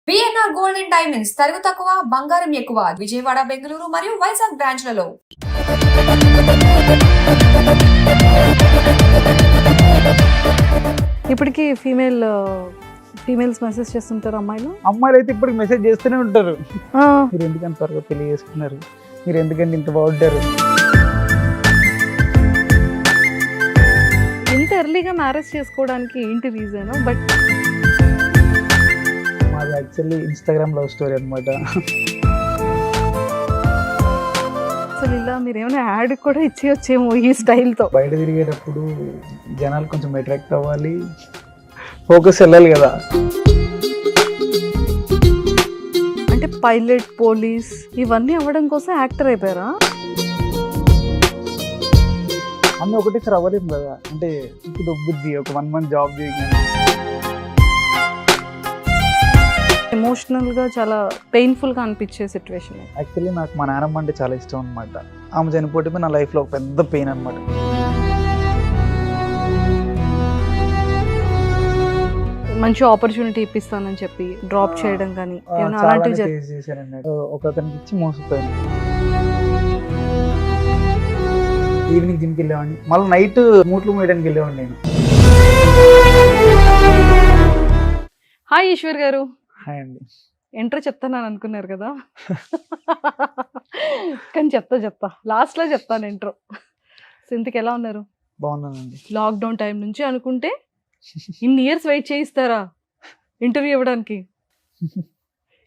PNR gold and diamonds తరుగు తక్కువ బంగారం ఎక్కువ విజయవాడ బెంగళూరు మరియు వైజాగ్ బ్రాంచ్లలో. ఇప్పటికీ ఫీమేల్స్ మెసేజ్ చేస్తుంటారు అమ్మాయిలు అయితే ఇప్పటికి మెసేజ్ చేస్తూనే ఉంటారు. ఆ, మీరు ఎందుకంత త్వరగా పెళ్లి చేసుకున్నారు, మీరు ఎందుకంటే ఇంత బాగుంటారు. ఇంత ఎర్లీగా మ్యారేజ్ చేసుకోవడానికి ఏంటి రీజన్? బట్ మాది యాక్చువల్లీ ఇన్స్టాగ్రామ్ లవ్ స్టోరీ అనమాట. అసలు ఇలా మీరు ఏమైనా యాడ్ కూడా ఇచ్చేయొచ్చేమో ఈ స్టైల్తో. బయట తిరిగేటప్పుడు జనాలు కొంచెం అట్రాక్ట్ అవ్వాలి, ఫోకస్ వెళ్ళాలి కదా. అంటే పైలట్, పోలీస్ ఇవన్నీ అవ్వడం కోసం యాక్టర్ అయిపోయారా? అన్నీ ఒకటేసారి అవ్వలేము కదా. అంటే ఇప్పుడు బుద్ధి ఒక 1 month జాబ్ చేయగానే ఎమోషనల్గా చాలా పెయిన్ఫుల్గా అనిపించే సిచ్యువేషన్. యాక్చువల్లీ నాకు మా నాన్నమ్మ అంటే చాలా ఇష్టం అనమాట. ఆమె చనిపోతే నా లైఫ్లో ఒక పెద్ద పెయిన్ అనమాట. మంచి ఆపర్చునిటీ ఇప్పిస్తానని చెప్పి డ్రాప్ చేయడం కానీ ఏమైనా అలాంటివి చేశానండి. ఒక అతనికి ఇచ్చి మోసపోయాను. ఈవినింగ్ జిమ్కి వెళ్ళేవాడిని, మళ్ళీ నైట్ మూట్లు మోయడానికి వెళ్ళేవాడిని నేను. హాయ్ ఈశ్వర్ గారు. హాయ్ అండి. ఎంట్రీ చెప్తానని అనుకున్నారు కదా, కానీ చెప్తా లాస్ట్లో చెప్తాను ఇంట్రో. ఇంతకు ఎలా ఉన్నారు? బాగున్నానండి. లాక్డౌన్ టైం నుంచి అనుకుంటే ఇన్ని ఇయర్స్ వెయిట్ చేయిస్తారా ఇంటర్వ్యూ ఇవ్వడానికి?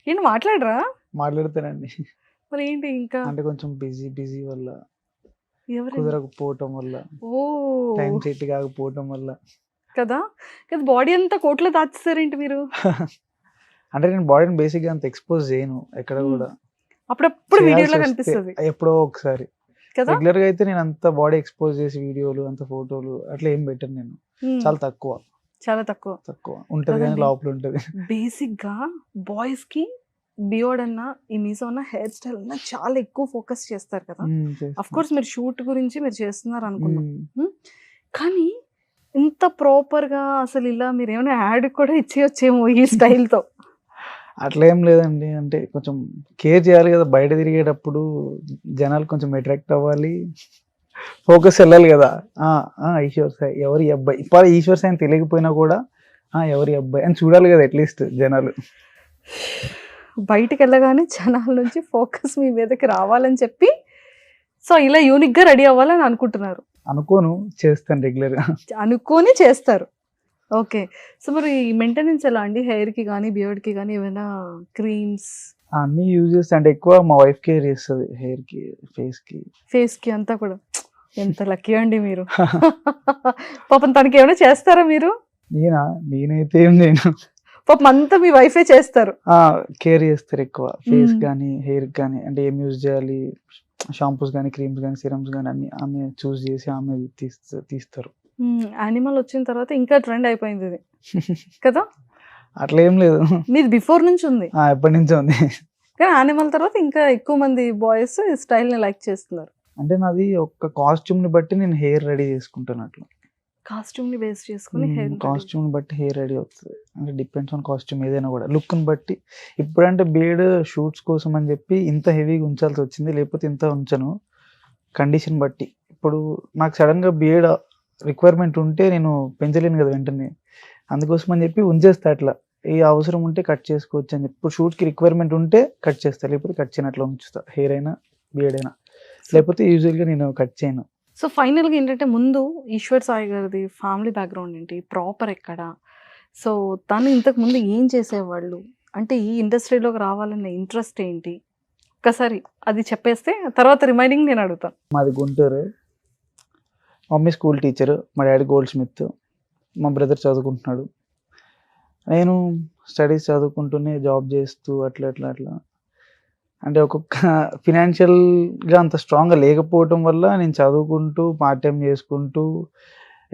ఏంటి మాట్లాడరా? మాట్లాడతానండి. మరి ఏంటి ఇంకా అంటే కొంచెం బిజీ వల్ల, ఎవరు కుదరకపోవటం వల్ల, ఓ టైం సెట్ కాకపోవటం వల్ల కదా బాడీ అంతా కోట్లో దాచేస్తారేంటి మీరు? అంటే నేను బాడీని బేసిక్గా అంత ఎక్స్పోజ్ చేయను ఎక్కడ కూడా. అప్పుడప్పుడు వీడియోలో చేయాల్సి వస్తే కనిపిస్తుంది ఎప్పుడో ఒకసారి. కదా. రెగ్యులర్ గా అయితే నేను అంత బాడీ ఎక్స్పోజ్ చేసి వీడియోలు అంత ఫోటోలు అట్లా ఏం పెట్టను నేను. చాలా చాలా తక్కువ ఉంటది కానీ కదండి. లోపల ఉంటది. బేసిక్ గా బాయ్స్ కి బియోర్డ్ అన్న ఈ మీసో అన్న హెయిర్ స్టైల్ అన్న చాలా ఎక్కువ ఫోకస్ చేస్తారు కదా. అఫ్ కోర్స్ మీరు షూట్ గురించి మీరు చేస్తున్నారు అనుకున్నాం, కానీ ఇంత ప్రాపర్ గా అసలు ఇలా మీరు ఏమైనా యాడ్ కూడా ఇచ్చేయొచ్చేమో ఈ స్టైల్తో. అట్లా ఏం లేదండి. అంటే కొంచెం కేర్ చేయాలి కదా. బయట తిరిగేటప్పుడు జనాలు కొంచెం అట్రాక్ట్ అవ్వాలి, ఫోకస్ వెళ్ళాలి కదా. ఈశ్వర్ సాయి ఎవరి అబ్బాయి, ఇప్పుడు ఈశ్వర్ సాయి అని తెలియకపోయినా కూడా ఎవరి అబ్బాయి అని చూడాలి కదా అట్లీస్ట్ జనాలు. బయటికి వెళ్ళగానే జనాల నుంచి ఫోకస్ మీ మీదకి రావాలని చెప్పి సో ఇలా యూనిక్ గా రెడీ అవ్వాలని అనుకుంటున్నారు. అనుకోను, చేస్తాను రెగ్యులర్ గా. అనుకొని చేస్తారు. ఓకే. సో మరి మెయింటెనెన్స్ ఎలా అండి? హెయిర్ కి కానీ బియర్డ్ కి కానీ ఏమైనా క్రీమ్స్ అన్ని యూజ్ చేస్తా. అంటే ఎక్కువ మా వైఫ్ కేర్ చేస్తుంది హెయిర్ కి, ఫేస్ కి అంతా కూడా. ఎంత లక్కీ అండి మీరు. పాపం తనకి ఏమైనా చేస్తారా మీరు? నేనైతే ఏం నేను పాపం అంతా మీ వైఫే చేస్తారు. కేర్ చేస్తారు ఎక్కువ ఫేస్ కానీ హెయిర్ కానీ. అంటే ఏం యూజ్ చేయాలి, షాంపూస్ కానీ క్రీమ్స్ కానీ సిరమ్స్ కానీ అన్ని ఆమె చూస్ చేసి ఆమె తీస్తారు. యానిమల్ వచ్చిన తర్వాత ఇంకా ట్రెండ్ అయిపోయింది ఇది కదా. అట్లా ఏం లేదు, మీది బిఫోర్ నుంచి ఉంది, ఎప్పటి నుంచో ఉంది. కానీ యానిమల్ తర్వాత ఇంకా ఎక్కువ మంది బాయ్స్ ఈ స్టైల్ ని లైక్ చేస్తున్నారు. అంటే నాది ఒక కాస్ట్యూమ్ ని బట్టి నేను హెయిర్ రెడీ చేసుకుంటాను. అట్లా కాస్ట్యూమ్ ని బేస్ చేసుకుని కాస్ట్యూమ్ బట్టి హెయిర్ రెడీ అవుతుంది. అంటే డిపెండ్స్ ఆన్ కాస్ట్యూమ్ ఏదైనా కూడా లుక్ ని బట్టి. ఇప్పుడంటే బియర్డ్ షూట్స్ కోసం అని చెప్పి ఇంత హెవీగా ఉంచాల్సి వచ్చింది, లేకపోతే ఇంత ఉంచను కండిషన్ బట్టి. ఇప్పుడు నాకు సడన్ గా బియర్డ్ రిక్వైర్మెంట్ ఉంటే నేను పెంచలేను కదా వెంటనే, అందుకోసం అని చెప్పి ఉంచేస్తా. అట్లా ఏ అవసరం ఉంటే కట్ చేసుకోవచ్చు అని చెప్పి. ఇప్పుడు షూట్కి రిక్వైర్మెంట్ ఉంటే కట్ చేస్తా, లేకపోతే కట్ చేయనట్లు ఉంచుతా. హెయిర్ అయినా బియర్డ్ అయినా, లేకపోతే యూజువల్గా నేను కట్ చేయను. సో ఫైనల్గా ఏంటంటే ముందు ఈశ్వర్ సాయి గారిది ఫ్యామిలీ బ్యాక్గ్రౌండ్ ఏంటి, ప్రాపర్ ఎక్కడ, సో తను ఇంతకు ముందు ఏం చేసేవాళ్ళు, అంటే ఈ ఇండస్ట్రీలోకి రావాలన్న ఇంట్రెస్ట్ ఏంటి, ఒక్కసారి అది చెప్పేస్తే తర్వాత రిమైనింగ్ నేను అడుగుతాను. మాది గుంటూరు. మమ్మీ స్కూల్ టీచర్, మా డాడీ గోల్డ్ స్మిత్, మా బ్రదర్ చదువుకుంటున్నాడు. నేను స్టడీస్ చదువుకుంటూనే జాబ్ చేస్తూ అట్లా అంటే ఒక్కొక్క ఫినాన్షియల్గా అంత స్ట్రాంగ్గా లేకపోవటం వల్ల నేను చదువుకుంటూ పార్ట్ టైం చేసుకుంటూ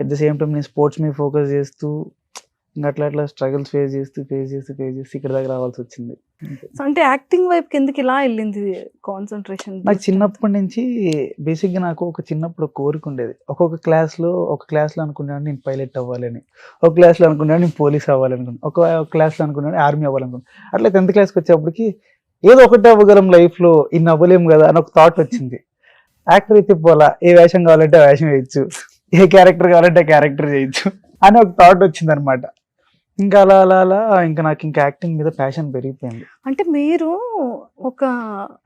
అట్ ద సేమ్ టైం నేను స్పోర్ట్స్ మీద ఫోకస్ చేస్తూ ఇంకా అట్లా స్ట్రగుల్స్ ఫేస్ చేస్తూ ఇక్కడ దాకా రావాల్సి వచ్చింది. సో అంటే యాక్టింగ్ వైపుకి ఎందుకు ఇలా వెళ్ళింది కాన్సన్ట్రేషన్? నాకు చిన్నప్పటి నుంచి బేసిక్గా నాకు చిన్నప్పుడు కోరిక ఉండేది. ఒక క్లాస్లో అనుకున్నాను నేను పైలట్ అవ్వాలని, ఒక క్లాస్లో అనుకున్నాను నేను పోలీస్ అవ్వాలనుకున్నాను, ఒక క్లాస్లో అనుకున్నాను ఆర్మీ అవ్వాలనుకున్నాను. అట్లా 10th క్లాస్కి వచ్చేప్పటికి ఏదో ఒకటే అవ్వగలం లైఫ్లో, ఇన్ని అవ్వలేము కదా అని ఒక థాట్ వచ్చింది. యాక్టర్ అయితే పోలా, ఏ వేషం కావాలంటే ఆ వేషం వేయచ్చు, ఏ క్యారెక్టర్ కావాలంటే ఆ క్యారెక్టర్ చేయొచ్చు అని ఒక థాట్ వచ్చింది అనమాట. ఇంకా అలా ఇంకా నాకు ఇంకా యాక్టింగ్ మీద ప్యాషన్ పెరిగిపోయింది. అంటే మీరు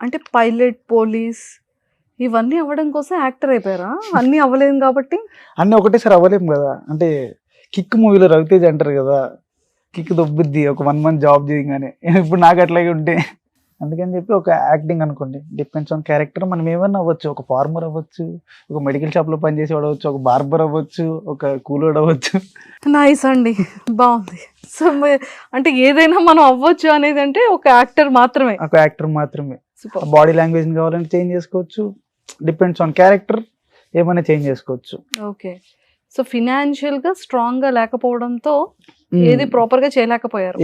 అంటే పైలట్, పోలీస్ ఇవన్నీ అవ్వడం కోసం యాక్టర్ అయిపోయారా? అన్నీ అవ్వలేము కాబట్టి. అన్నీ ఒకటేసారి అవ్వలేము కదా. అంటే కిక్ మూవీలో రవితేజ్ అంటారు కదా, కిక్ దొబ్బుద్ది ఒక 1 month జాబ్ చేయగానే. ఇప్పుడు నాకు అట్లాగే ఉంటే అందుకని చెప్పి ఒక యాక్టింగ్ అనుకోండి, డిపెండ్స్ ఆన్ క్యారెక్టర్. మనం ఏమన్నా అవ్వచ్చు, ఒక ఫార్మర్ అవ్వచ్చు, ఒక మెడికల్ షాప్లో పనిచేసేవాడు అవ్వచ్చు, ఒక బార్బర్ అవ్వచ్చు, ఒక కూలోడు అవ్వచ్చు. నైస్ అండి, బాగుంది. సో అంటే ఏదైనా మనం అవ్వచ్చు అనేది అంటే ఒక యాక్టర్ మాత్రమే. బాడీ లాంగ్వేజ్ కావాలంటే చేంజ్ చేసుకోవచ్చు, డిపెండ్స్ ఆన్ క్యారెక్టర్, ఏమైనా చేంజ్ చేసుకోవచ్చు. ఓకే. సో ఫినాన్షియల్ గా స్ట్రాంగ్ గా లేకపోవడంతో ఏది ప్రాపర్ గా చేయలేకపోయారు.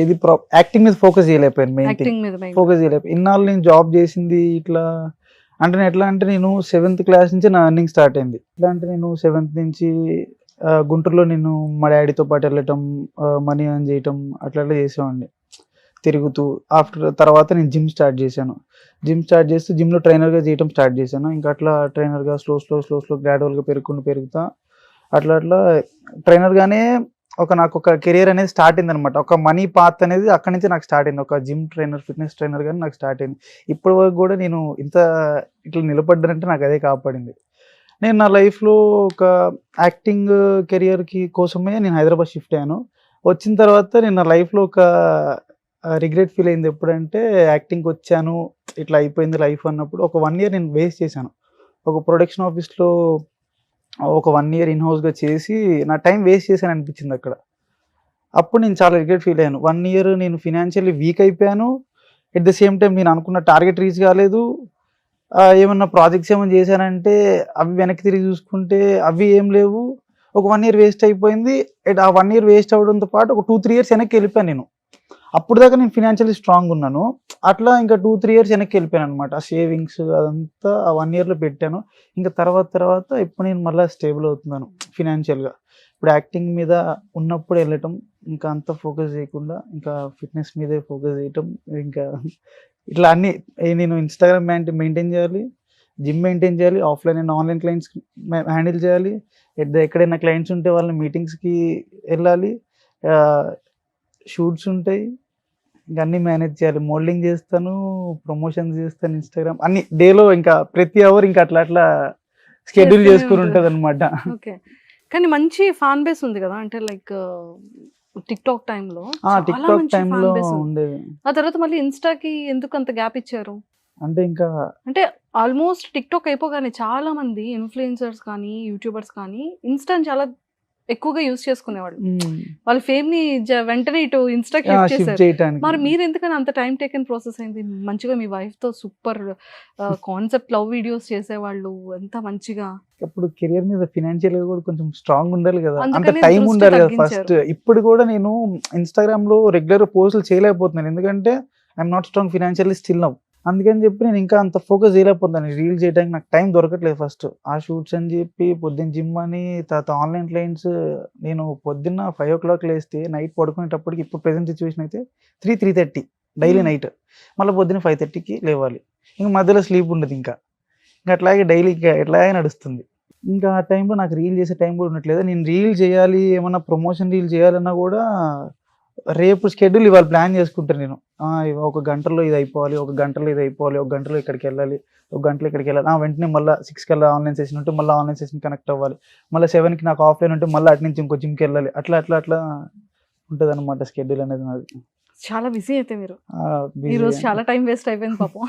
యాక్టింగ్ మీద ఫోకస్ చేయలేకపోయాను. యాక్టింగ్ మీద ఇన్నాళ్ళు నేను జాబ్ చేసింది ఇట్లా అంటే ఎట్లా అంటే నేను 7th క్లాస్ నుంచి నా ఎర్నింగ్ స్టార్ట్ అయింది. ఎట్లా అంటే నేను 7th నుంచి గుంటూరులో నేను మా డాడీతో పాటు వెళ్ళటం, మనీ ఎర్న్ చేయటం అట్లా చేసేవాడిని తిరుగుతూ. తర్వాత నేను జిమ్ స్టార్ట్ చేశాను. చేస్తూ జిమ్లో ట్రైనర్గా చేయటం స్టార్ట్ చేశాను. ఇంకా అట్లా ట్రైనర్గా స్లో గ్రాడ్యువల్గా పెరుగుతా అట్లా ట్రైనర్గానే నాకు ఒక కెరియర్ అనేది స్టార్ట్ అయింది అనమాట. ఒక మనీ పాత్ అనేది అక్కడి నుంచి నాకు స్టార్ట్ అయింది. ఒక జిమ్ ట్రైనర్, ఫిట్నెస్ ట్రైనర్ కానీ నాకు స్టార్ట్ అయింది. ఇప్పటి వరకు కూడా నేను ఇట్లా నిలబడ్డానంటే నాకు అదే కాపాడింది. నేను నా లైఫ్లో ఒక యాక్టింగ్ కెరియర్కి కోసమే నేను హైదరాబాద్ షిఫ్ట్ అయ్యాను. వచ్చిన తర్వాత నేను నా లైఫ్లో ఒక రిగ్రెట్ ఫీల్ అయింది ఎప్పుడంటే, యాక్టింగ్కి వచ్చాను ఇట్లా అయిపోయింది లైఫ్ అన్నప్పుడు. ఒక 1 year నేను వేస్ట్ చేశాను. ఒక ప్రొడక్షన్ ఆఫీస్లో ఒక 1 year ఇన్హౌస్గా చేసి నా టైం వేస్ట్ చేశాను అనిపించింది అక్కడ. అప్పుడు నేను చాలా రిగ్రెట్ ఫీల్ అయ్యాను. 1 year నేను ఫినాన్షియల్లీ వీక్ అయిపోయాను. ఎట్ ద సేమ్ టైం నేను అనుకున్న టార్గెట్ రీచ్ కాలేదు. ఏమన్నా ప్రాజెక్ట్స్ ఏమైనా చేశానంటే అవి వెనక్కి తిరిగి చూసుకుంటే అవి ఏం లేవు. ఒక 1 year వేస్ట్ అయిపోయింది. ఆ 1 year వేస్ట్ అవ్వడంతో పాటు ఒక 2-3 years వెనక్కి వెళ్ళిపోయాను నేను. అప్పుడు దాకా నేను ఫినాన్షియల్లీ స్ట్రాంగ్ ఉన్నాను. అట్లా ఇంకా 2-3 years వెనక్కి వెళ్ళిపోయాను అనమాట. ఆ సేవింగ్స్ అదంతా ఆ 1 yearలో పెట్టాను. ఇంకా తర్వాత ఇప్పుడు నేను మళ్ళీ స్టేబుల్ అవుతున్నాను ఫినాన్షియల్గా. ఇప్పుడు యాక్టింగ్ మీద ఉన్నప్పుడు వెళ్ళటం, ఇంకా అంత ఫోకస్ చేయకుండా ఇంకా ఫిట్నెస్ మీదే ఫోకస్ చేయటం. ఇంకా ఇట్లా అన్నీ నేను ఇన్స్టాగ్రామ్ మెయింటైన్ చేయాలి, జిమ్ మెయింటైన్ చేయాలి, offline and online clients handle చేయాలి, ఎక్కడైనా క్లయింట్స్ ఉంటే వాళ్ళని మీటింగ్స్కి వెళ్ళాలి, షూట్స్ ఉంటాయి, ఇంకా అన్నీ మేనేజ్ చేయాలి. మోడలింగ్ చేస్తాను, ప్రమోషన్స్ చేస్తాను, ఇన్స్టాగ్రామ్ అన్ని డేలో ఇంకా ప్రతి అవర్ ఇంకా అట్లా షెడ్యూల్ చేసుకుని ఉంటుంది అనమాట. ఓకే. కానీ మంచి ఫ్యాన్ బేస్ ఉంది కదా, అంటే లైక్ టిక్టాక్ టైంలో ఉండేది. ఆ తర్వాత మళ్ళీ ఇన్స్టాకి ఎందుకు అంత గ్యాప్ ఇచ్చారు? అంటే ఆల్మోస్ట్ టిక్టాక్ అయిపోగానే చాలా మంది ఇన్ఫ్లుయెన్సర్స్ కానీ యూట్యూబర్స్ కానీ ఇన్స్టాని చాలా ఎక్కువగా యూజ్ చేసుకునేవాళ్ళు. వాళ్ళ ఫేమ్ ని వెంటనే ఇటు ఇన్స్టాకి షిఫ్ట్ చేశారు. మరి మీరు ఎందుకని అంత టైం టేకెన్ ప్రాసెస్ అయింది? మంచిగా మీ వైఫ్ తో సూపర్ కాన్సెప్ట్ లవ్ వీడియోస్ చేసేవాళ్ళు, ఎంత మంచిగా. అప్పుడు కెరియర్ మీద ఫినాన్షియల్ గా కూడా కొంచెం స్ట్రాంగ్ ఉండాలి కదా, అంత టైం ఉండాలి కదా ఫస్ట్. ఇప్పుడు కూడా నేను ఇన్స్టాగ్రామ్ లో రెగ్యులర్ పోస్టులు చేయలేకపోతున్నాను, ఎందుకంటే I'm not strong financially still now. అందుకని చెప్పి నేను ఇంకా అంత ఫోకస్ చేయలేకపోతున్నాను. రీల్ చేయడానికి నాకు టైం దొరకట్లేదు. ఫస్ట్ ఆ షూట్స్ అని చెప్పి పొద్దున్న జిమ్ అని, తర్వాత ఆన్లైన్ క్లయింట్స్. నేను పొద్దున్న 5 o'clock లేస్తే నైట్ పడుకునేటప్పటికి, ఇప్పుడు ప్రెసెంట్ సిచ్యువేషన్ అయితే 3-3:30 డైలీ నైట్, మళ్ళీ పొద్దున్న 5:30కి లేవాలి. ఇంకా మధ్యలో స్లీప్ ఉండదు. ఇంకా అట్లాగే డైలీ ఇంకా ఎట్లాగే నడుస్తుంది. ఇంకా ఆ టైంలో నాకు రీల్ చేసే టైం కూడా ఉండట్లేదు. నేను రీల్ చేయాలి, ఏమన్నా ప్రమోషన్ రీల్ చేయాలన్నా కూడా రేపు షెడ్యూల్ ఇవాళ ప్లాన్ చేసుకుంటాను నేను. 1 గంటలో ఇది అయిపోవాలి, 1 గంటలో ఇది అయిపోవాలి, 1 గంటలో ఇక్కడికి వెళ్ళాలి, 1 గంటలో ఇక్కడికి వెళ్ళాలి. వెంటనే మళ్ళీ 6 కల్లా ఆన్లైన్ సెషన్ ఉంటే మళ్ళీ ఆన్లైన్ సెషన్ కనెక్ట్ అవ్వాలి, మళ్ళీ 7కి నాకు ఆఫ్లైన్ ఉంటే మళ్ళీ అటు నుంచి ఇంకో జిమ్కి వెళ్ళాలి. అట్లా ఉంటుంది అనమాట షెడ్యూల్ అనేది నాది. చాలా బిజీ అయితే మీరు. ఈరోజు చాలా టైం వేస్ట్ అయిపోయింది పాపం.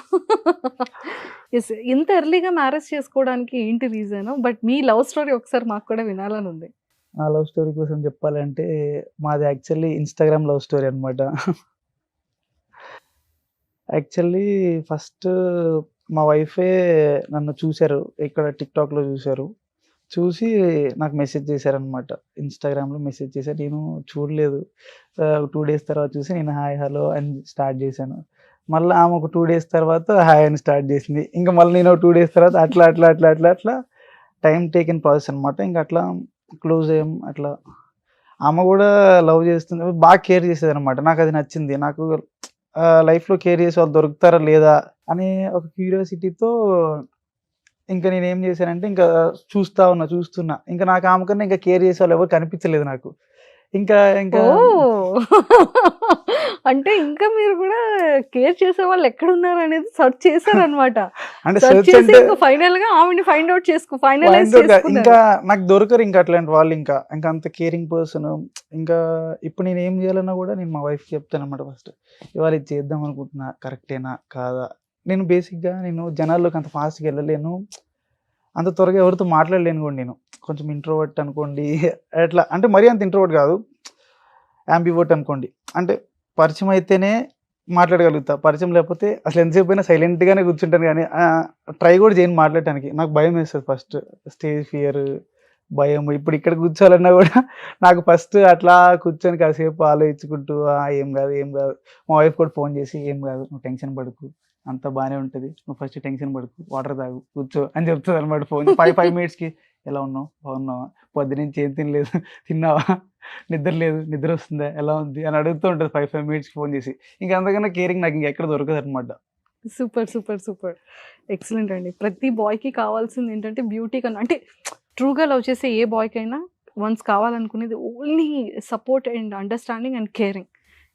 ఎస్, ఇంత ఎర్లీగా మ్యారేజ్ చేసుకోవడానికి ఏంటి reason? But me love story ఒకసారి మాకు కూడా వినాలని ఉంది. ఆ లవ్ స్టోరీ కోసం చెప్పాలంటే, మాది యాక్చువల్లీ ఇన్స్టాగ్రామ్ లవ్ స్టోరీ అనమాట. యాక్చువల్లీ ఫస్ట్ మా వైఫే నన్ను చూశారు, ఇక్కడ టిక్టాక్లో చూశారు. చూసి నాకు మెసేజ్ చేశారనమాట. ఇన్‌స్టాగ్రామ్‌లో మెసేజ్ చేశారు. నేను చూడలేదు. 2 డేస్ తర్వాత చూసి నేను హాయ్, హలో అని స్టార్ట్ చేశాను. మళ్ళా ఆమె ఒక 2 డేస్ తర్వాత హాయ్ అని స్టార్ట్ చేసింది. ఇంకా మళ్ళీ నేను 2 డేస్ తర్వాత అట్లా టైమ్ టేకెన్ ప్రాసెస్ అనమాట. ఇంక అట్లా క్లోజ్ అయ్యాం. అట్లా ఆమె కూడా లవ్ చేస్తుంది. బాగా కేర్ చేసేదనమాట. నాకు అది నచ్చింది. నాకు లైఫ్‌లో కేర్ చేసే వాళ్ళు దొరుకుతారా లేదా అనే ఒక క్యూరియాసిటీతో ఇంకా నేనేం చేశానంటే ఇంకా చూస్తున్నా. ఇంకా నాకు ఆమె కన్నా ఇంకా కేర్ చేసేవాళ్ళు ఎవరు కనిపించలేదు నాకు. ఇంకా ఓహ్! అంటే ఇంకా మీరు కూడా కేర్ చేసేవాళ్ళు ఎక్కడున్నారు అనేది సెర్చ్ చేశారనమాట. అంటే సెర్చ్ సెర్చ్ చేసి అంటే ఇంకా ఫైనల్‌గా ఆమెని find out finalise point out ఇంకా చేసుకున్నారు. నాకు దొరకరు ఇంకా అట్లాంటి వాళ్ళు ఇంకా అంత కేరింగ్ పర్సన్. ఇంకా ఇప్పుడు నేను ఏం చేయాలన్నా కూడా నేను మా వైఫ్‌కి చెప్తానన్నమాట ఫస్ట్. ఇవాళ ఇది చేద్దాం అనుకుంటున్నా, కరెక్టేనా కాదా? నేను బేసిక్‌గా జనాల్లోకి అంత ఫాస్ట్‌గా వెళ్ళలేను. అంత త్వరగా ఎవరితో మాట్లాడలేను కూడా నేను. కొంచెం ఇంట్రోవర్ట్ అనుకోండి. అట్లా అంటే మరీ అంత ఇంట్రోవర్ట్ కాదు. యాంబివర్ట్ అనుకోండి. అంటే పరిచయం అయితేనే మాట్లాడగలుగుతా. పరిచయం లేకపోతే అసలు ఎంతసేపు అయినా సైలెంట్‌గానే కూర్చుంటాను గానీ ట్రై కూడా చేయను మాట్లాడటానికి. నాకు భయం వేస్తది ఫస్ట్. స్టేజ్ ఫియర్, భయం. ఇప్పుడు ఇక్కడ కూర్చోవాలన్నా కూడా నాకు ఫస్ట్ అట్లా కూర్చొని కాసేపు ఆలోచించుకుంటూ ఏం కాదు. మా వైఫ్ కూడా ఫోన్ చేసి ఏం కాదు, నువ్వు టెన్షన్ పడకు, అంతా బాగానే ఉంటది. నువ్వు ఫస్ట్ టెన్షన్ పడకు, వాటర్ తాగు, కూర్చో అని చెప్తదనమాట ఫోన్. 5 మినిట్స్‌కి ఎలా ఉన్నావు? బాగున్నావా? పొద్దున్నుంచి ఏం తినలేదు, తిన్నావా? నిద్ర లేదు, నిద్ర వస్తుందా? ఎలా ఉంది? అని అడుగుతూ ఉంటది 5 మినిట్స్‌కి ఫోన్ చేసి. ఇంక అంతకన్నా కేరింగ్ నాకు ఇంకెక్కడ దొరకదనమాట. సూపర్. ఎక్సలెంట్ అండి. ప్రతి బాయ్‌కి కావాల్సింది ఏంటంటే బ్యూటీ కన్నా అంటే ట్రూగా లవ్ చేసే ఏ బాయ్‌కైనా వన్స్ కావాలనుకునేది only support and understanding and caring.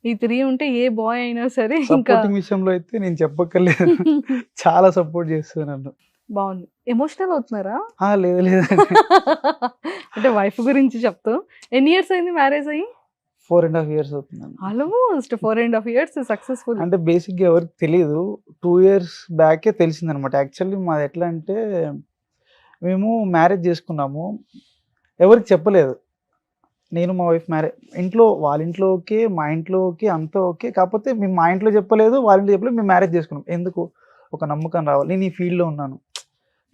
ఈ 3 ఉంటే ఏ బాయ్ అయినా సరే ఇంకా సపోర్టింగ్ విషయంలో అయితే నేను చెప్పక్కర్లేదు. చాలా సపోర్ట్ చేస్తది నన్ను. బాగుంది. ఎమోషనల్ అవుతున్నారా? లేదు లేదండి. అంటే వైఫ్ గురించి చెప్తూ ఎన్ని ఇయర్స్ అయింది మ్యారేజ్ అయ్యి? 4.5 ఇయర్స్ అవుతుందండి. Almost 4.5 years successful. అంటే బేసిక్‌గా ఎవరికి తెలీదు. 2 ఇయర్స్ బ్యాకే తెలిసిందనమాట. యాక్చువల్లీ మాది ఎట్లా అంటే మేము మ్యారేజ్ చేసుకున్నాము. ఎవరికి చెప్పలేదు. నేను మా వైఫ్ ఇంట్లో వాళ్ళ ఇంట్లో ఓకే, మా ఇంట్లో ఓకే, అంతా ఓకే. కాకపోతే మేము మా ఇంట్లో చెప్పలేదు, వాళ్ళ ఇంట్లో చెప్పలేదు. మేము మ్యారేజ్ చేసుకున్నాం. ఎందుకు? ఒక నమ్మకం రావాలి. నేను ఈ ఫీల్డ్‌లో ఉన్నాను.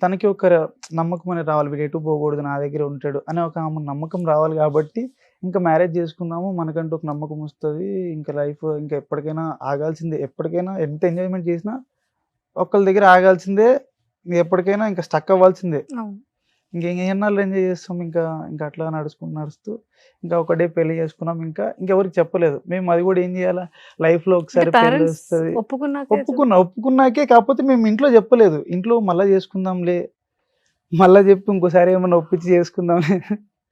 తనకి ఒక నమ్మకం అనేది రావాలి. వీడు ఎటు పోకూడదు, నా దగ్గర ఉంటాడు అనే ఒక నమ్మకం రావాలి కాబట్టి ఇంకా మ్యారేజ్ చేసుకుందాము. మనకంటూ ఒక నమ్మకం వస్తది. ఇంకా లైఫ్ ఇంకా ఎప్పటికైనా ఆగాల్సిందే. ఎప్పటికైనా ఎంత ఎంజాయ్‌మెంట్ చేసినా ఒకళ్ళ దగ్గర ఆగాల్సిందే. ఎప్పటికైనా ఇంకా స్టక్ అవ్వాల్సిందే. అవును. ఎన్నాళ్ళు ఎంజాయ్ చేస్తాం. ఇంకా అట్లా నడుస్తూ ఇంకా ఒక డే పెళ్లి చేసుకున్నాం. ఇంకెవరికి చెప్పలేదు. మేము అది కూడా ఏం చేయాలా, లైఫ్‌లో ఒకసారి పెళ్లి పేరెంట్స్ వస్తది. ఒప్పుకున్నాకే ఒప్పుకున్నాకే. కాకపోతే మేము ఇంట్లో చెప్పలేదు. ఇంట్లో మళ్ళా చేసుకుందాంలే, మళ్ళా చెప్పి ఇంకోసారి ఏమన్నా ఒప్పించి చేసుకుందాంలే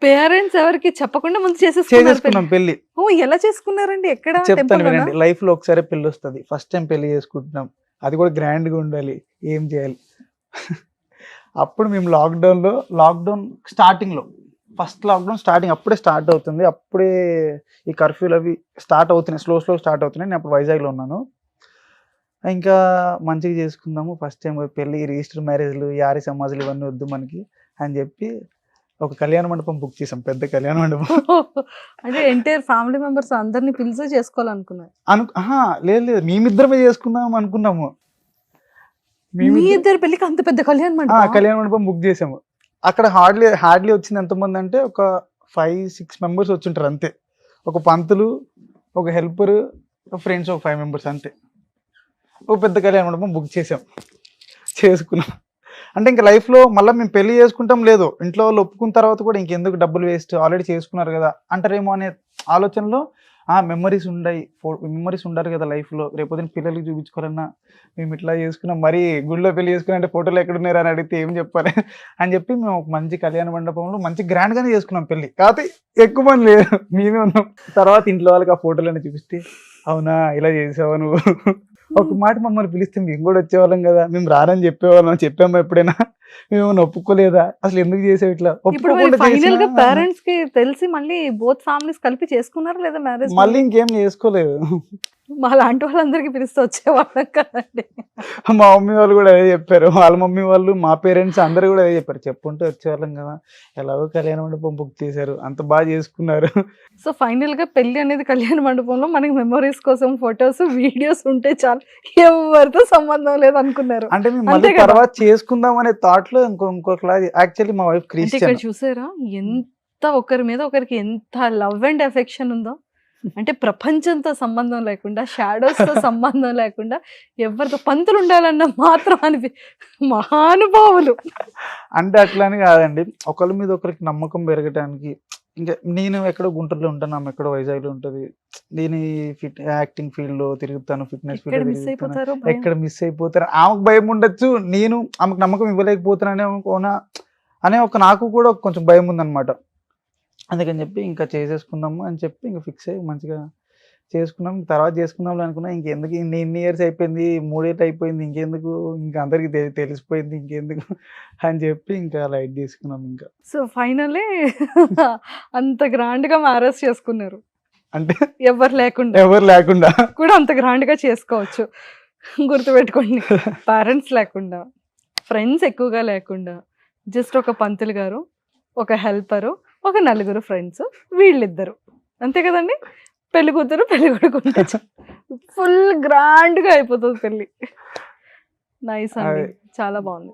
పేరెంట్స్ ఎవరికి చెప్పకుండా ముందు చేసేసుకున్నారు చేసేసుకున్నాం పెళ్లి. ఓ ఎలా చేసుకున్నారండి? ఎక్కడ? చెప్తాను టెంపుల్లోనా? వినండి. లైఫ్‌లో ఒకసారి పెళ్లి వస్తది. ఫస్ట్ టైం పెళ్లి చేసుకుంటున్నాం. అది కూడా గ్రాండ్‌గా ఉండాలి. ఏం చేయాలి? అప్పుడు మేము లాక్డౌన్ స్టార్టింగ్‌లో ఫస్ట్ లాక్డౌన్ స్టార్టింగ్ అప్పుడే స్టార్ట్ అవుతుంది. అప్పుడే ఈ కర్ఫ్యూలు అవి స్టార్ట్ అవుతున్నాయి. స్లో స్టార్ట్ అవుతున్నాయి. నేను అప్పుడు వైజాగ్‌లో ఉన్నాను. ఇంకా మంచిగా చేసుకుందాము. ఫస్ట్ టైం పెళ్లి, రిజిస్టర్ మ్యారేజ్‌లు, యారీ సమాజులు ఇవన్నీ వద్దు మనకి అని చెప్పి ఒక కళ్యాణ మండపం బుక్ చేసాం. పెద్ద కళ్యాణ మండపం. అంటే ఎంటైర్ ఫ్యామిలీ మెంబర్స్ అందరిని పిలిచి చేసుకోవాలనుకున్నారు. లేదు మేమిద్దరమే చేసుకుందాం అనుకున్నాము. మీ ఇద్దరు పెళ్లికి అంత పెద్ద కళ్యాణ మండపం? కళ్యాణ మండపం బుక్ చేసాము. అక్కడ హార్డ్లీ వచ్చింది ఎంతమంది అంటే ఒక 5-6 మెంబర్స్ వచ్చుంటారు అంతే. ఒక పంతులు, ఒక హెల్పర్, ఫ్రెండ్స్ ఒక 5 మెంబర్స్ అంతే. ఒక పెద్ద కళ్యాణ మండపం బుక్ చేసుకున్నాం. అంటే ఇంకా లైఫ్లో మళ్ళీ మేము పెళ్లి చేసుకుంటాం లేదు, ఇంట్లో వాళ్ళు ఒప్పుకున్న తర్వాత కూడా ఇంకెందుకు డబ్బులు వేస్ట్, ఆల్రెడీ చేసుకున్నారు కదా అంటారేమో అనే ఆలోచనలో మెమరీస్ ఉండాలి కదా లైఫ్లో. రేపొద్దున పిల్లలకి చూపించుకోవాలన్నా మేము ఇట్లా చేసుకున్నాం, మరీ గుడిలో పెళ్లి చేసుకున్నా ఫోటోలు ఎక్కడున్నారు అని అడిగితే ఏం చెప్పాలి అని చెప్పి మేము ఒక మంచి కళ్యాణ మండపంలో మంచి గ్రాండ్గానే చేసుకున్నాం పెళ్లి. కాకపోతే ఎక్కువ మంది లేదు, మేమే ఉన్నాం. తర్వాత ఇంట్లో వాళ్ళకి ఆ ఫోటోలన్నీ చూపిస్తే అవునా ఇలా చేసావా నువ్వు, ఒక మాట మమ్మల్ని పిలిస్తే మేము కూడా వచ్చేవాళ్ళం కదా, మేము రానని చెప్పామా ఎప్పుడైనా, మేము ఒప్పుకోలేదా, అసలు ఎందుకు చేసావు ఇట్లా. ఫైనల్ గా పేరెంట్స్ కి తెలిసి మళ్ళీ బోత్ ఫ్యామిలీస్ కలిపి చేసుకున్నారా లేదా మ్యారేజ్? మళ్ళీ ఇంకేం చేసుకోలేదు. మా లాంటి వాళ్ళందరికీ పిలిస్తే వచ్చేవాళ్ళం కదండి. మా మమ్మీ వాళ్ళు కూడా అదే చెప్పారు. వాళ్ళ మమ్మీ వాళ్ళు, మా పేరెంట్స్ అందరూ కూడా అదే చెప్పారు. చెప్పుంటే వచ్చేవాళ్ళం కదా, ఎలాగో కళ్యాణ మండపం బుక్ చేశారు, అంత బాగా చేసుకున్నారు. సో ఫైనల్గా పెళ్లి అనేది కళ్యాణ మండపంలో మనకి మెమరీస్ కోసం ఫొటోస్ వీడియోస్ ఉంటే చాలు, ఎవరితో సంబంధం లేదు అనుకున్నారు. అంటే మేము మళ్ళీ అంతే కదా. తర్వాత చేసుకుందాం అనే థాట్ లో ఇంకొకలా. యాక్చువల్లీ మా వైఫ్ అంటే ఇక్కడ క్రిస్టియన్. చూసారా ఎంత ఒకరి మీద ఒకరికి ఎంత లవ్ అండ్ ఎఫెక్షన్ ఉందో. అంటే ప్రపంచంతో సంబంధం లేకుండా, షాడోస్ తో సంబంధం లేకుండా, ఎవరితో పంతులు ఉండాలన్న మాత్రం మహానుభావులు. అంటే అట్లాని కాదండి, ఒకరి మీద ఒకరికి నమ్మకం పెరగటానికి. ఇంకా నేను ఎక్కడో గుంటూరులో ఉంటాను, ఆమె ఎక్కడో వైజాగ్లో ఉంటుంది. నేను యాక్టింగ్ ఫీల్డ్ లో తిరుగుతాను, ఫిట్నెస్ ఎక్కడ ఫీల్డ్ మిస్ లో తిరుగుతాను. అయిపోతారో ఎక్కడ మిస్ అయిపోతారు, ఆమెకు భయం ఉండొచ్చు, నేను ఆమెకు నమ్మకం ఇవ్వలేకపోతున్నానే అనే ఒక నాకు కూడా కొంచెం భయం ఉందన్నమాట. అందుకని చెప్పి ఇంకా చేసేసుకుందాము అని చెప్పి ఇంకా ఫిక్స్ అయ్యి మంచిగా చేసుకున్నాం. తర్వాత చేసుకుందాం అనుకున్నా, ఇంకెందుకు ఇన్ని ఇయర్స్ అయిపోయింది, 3 ఏళ్ళు అయిపోయింది, ఇంకెందుకు, ఇంకా అందరికి తెలిసిపోయింది, ఇంకెందుకు అని చెప్పి ఇంకా లైట్ తీసుకున్నాం. ఇంకా సో ఫైనలీ అంత గ్రాండ్ గా మ్యారేజ్ చేసుకున్నారు, అంటే ఎవరు లేకుండా ఎవరు లేకుండా కూడా అంత గ్రాండ్ గా చేసుకోవచ్చు. గుర్తుపెట్టుకోండి, పేరెంట్స్ లేకుండా, ఫ్రెండ్స్ ఎక్కువగా లేకుండా, జస్ట్ ఒక పంతులు గారు, ఒక హెల్పరు, ఒక నలుగురు ఫ్రెండ్స్, వీళ్ళిద్దరు, అంతే కదండి. పెళ్లి కూతురు పెళ్లి కొడుకు ఉంటే ఫుల్ గ్రాండ్ గా అయిపోతుంది పెళ్లి. నైస్ అండి, చాలా బాగుంది.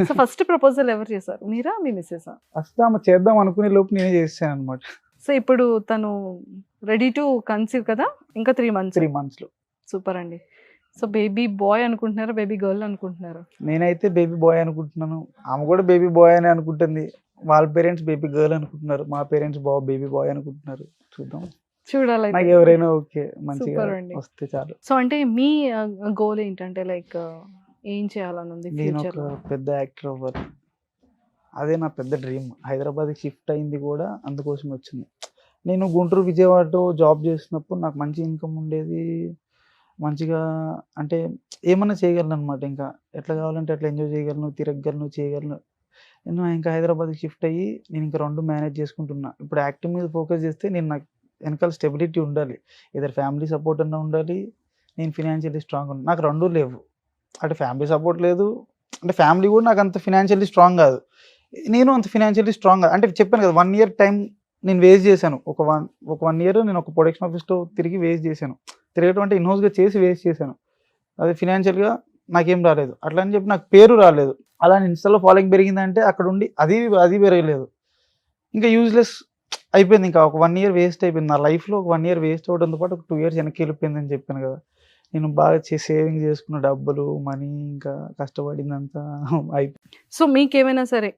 సో ఫస్ట్ ప్రపోజల్ ఎవరు చేశారు, మీరా మీ మిస్సెసా? ఫస్ట్ ఆమె చేద్దాం అనుకునే లోపు నేనే చేశాను అనమాట. సో ఇప్పుడు తను రెడీ టు కన్సీవ్ కదా, ఇంకా 3 months. 3 months లో. సూపర్ అండి. సో బేబీ బాయ్ అనుకుంటున్నారా, బేబీ గర్ల్ అనుకుంటున్నారా? నేనైతే బేబీ బాయ్ అనుకుంటున్నాను, ఆమె కూడా బేబీ బాయ్ అని అనుకుంటుంది. వాళ్ళ పేరెంట్స్ బేబీ గర్ల్ అనుకుంటున్నారు, మా పేరెంట్స్ బేబీ బాయ్ అనుకుంటున్నారు. చూద్దాం, చూడాలి. నాకు ఎవరైనా ఓకే, మంచిగా Super అండి. వస్తే చాలు. సో అంటే మీ గోల్ ఏంటంటే లైక్ ఏం చేయాలని ఉంది నేను ఫ్యూచర్ ఒక లో? పెద్ద యాక్టర్ అవ్వాలి, అదే నా పెద్ద డ్రీమ్. హైదరాబాద్కి షిఫ్ట్ అయింది కూడా అందుకోసం వచ్చింది. నేను గుంటూరు విజయవాడలో జాబ్ చేసినప్పుడు నాకు మంచి ఇన్కమ్ ఉండేది, మంచిగా అంటే ఏమన్నా చేయగలను అనమాట. ఇంకా ఎట్లా కావాలంటే అట్లా ఎంజాయ్ చేయగలను, తిరగగలను, చేయగలను. నేను ఇంకా హైదరాబాద్కి షిఫ్ట్ అయ్యి నేను ఇంకా 2 మేనేజ్ చేసుకుంటున్నా. ఇప్పుడు యాక్టింగ్ మీద ఫోకస్ చేస్తే నేను నాకు వెనకాల స్టెబిలిటీ ఉండాలి, ఇద్దరు ఫ్యామిలీ సపోర్ట్ అన్నా ఉండాలి, నేను ఫినాన్షియల్లీ స్ట్రాంగ్ ఉండాలి. నాకు 2 లేవు, అటు ఫ్యామిలీ సపోర్ట్ లేదు, అంటే ఫ్యామిలీ కూడా నాకు అంత ఫినాన్షియల్లీ స్ట్రాంగ్ కాదు, నేను అంత ఫినాన్షియల్లీ స్ట్రాంగ్ కాదు. అంటే చెప్పాను కదా, 1 year టైం నేను వేస్ట్ చేశాను. ఒక 1 year నేను ఒక ప్రొడక్షన్ ఆఫీస్లో తిరిగి వేస్ట్ చేశాను. తిరగటం అంటే ఇన్హౌస్గా చేసి వేస్ట్ చేశాను. అది ఫినాన్షియల్గా నాకేం రాలేదు, అట్లా అని చెప్పి నాకు పేరు రాలేదు. అలా ఇన్స్టాలో ఫాలోయింగ్ పెరిగిందంటే అక్కడ ఉండి అది పెరగలేదు. ఇంకా యూజ్లెస్ అయిపోయింది. ఇంకా ఒక 1 year వేస్ట్ అయిపోయింది నా లైఫ్లో. ఒక 1 year వేస్ట్ అవడంతో పాటు ఒక 2 years వెనక్కి వెళ్ళిపోయిందని చెప్పాను కదా. నేను బాగా సేవింగ్ చేసుకున్న డబ్బులు, మనీ, ఇంకా కష్టపడిందంతా అయిపోయింది. సో మీకేమైనా సరే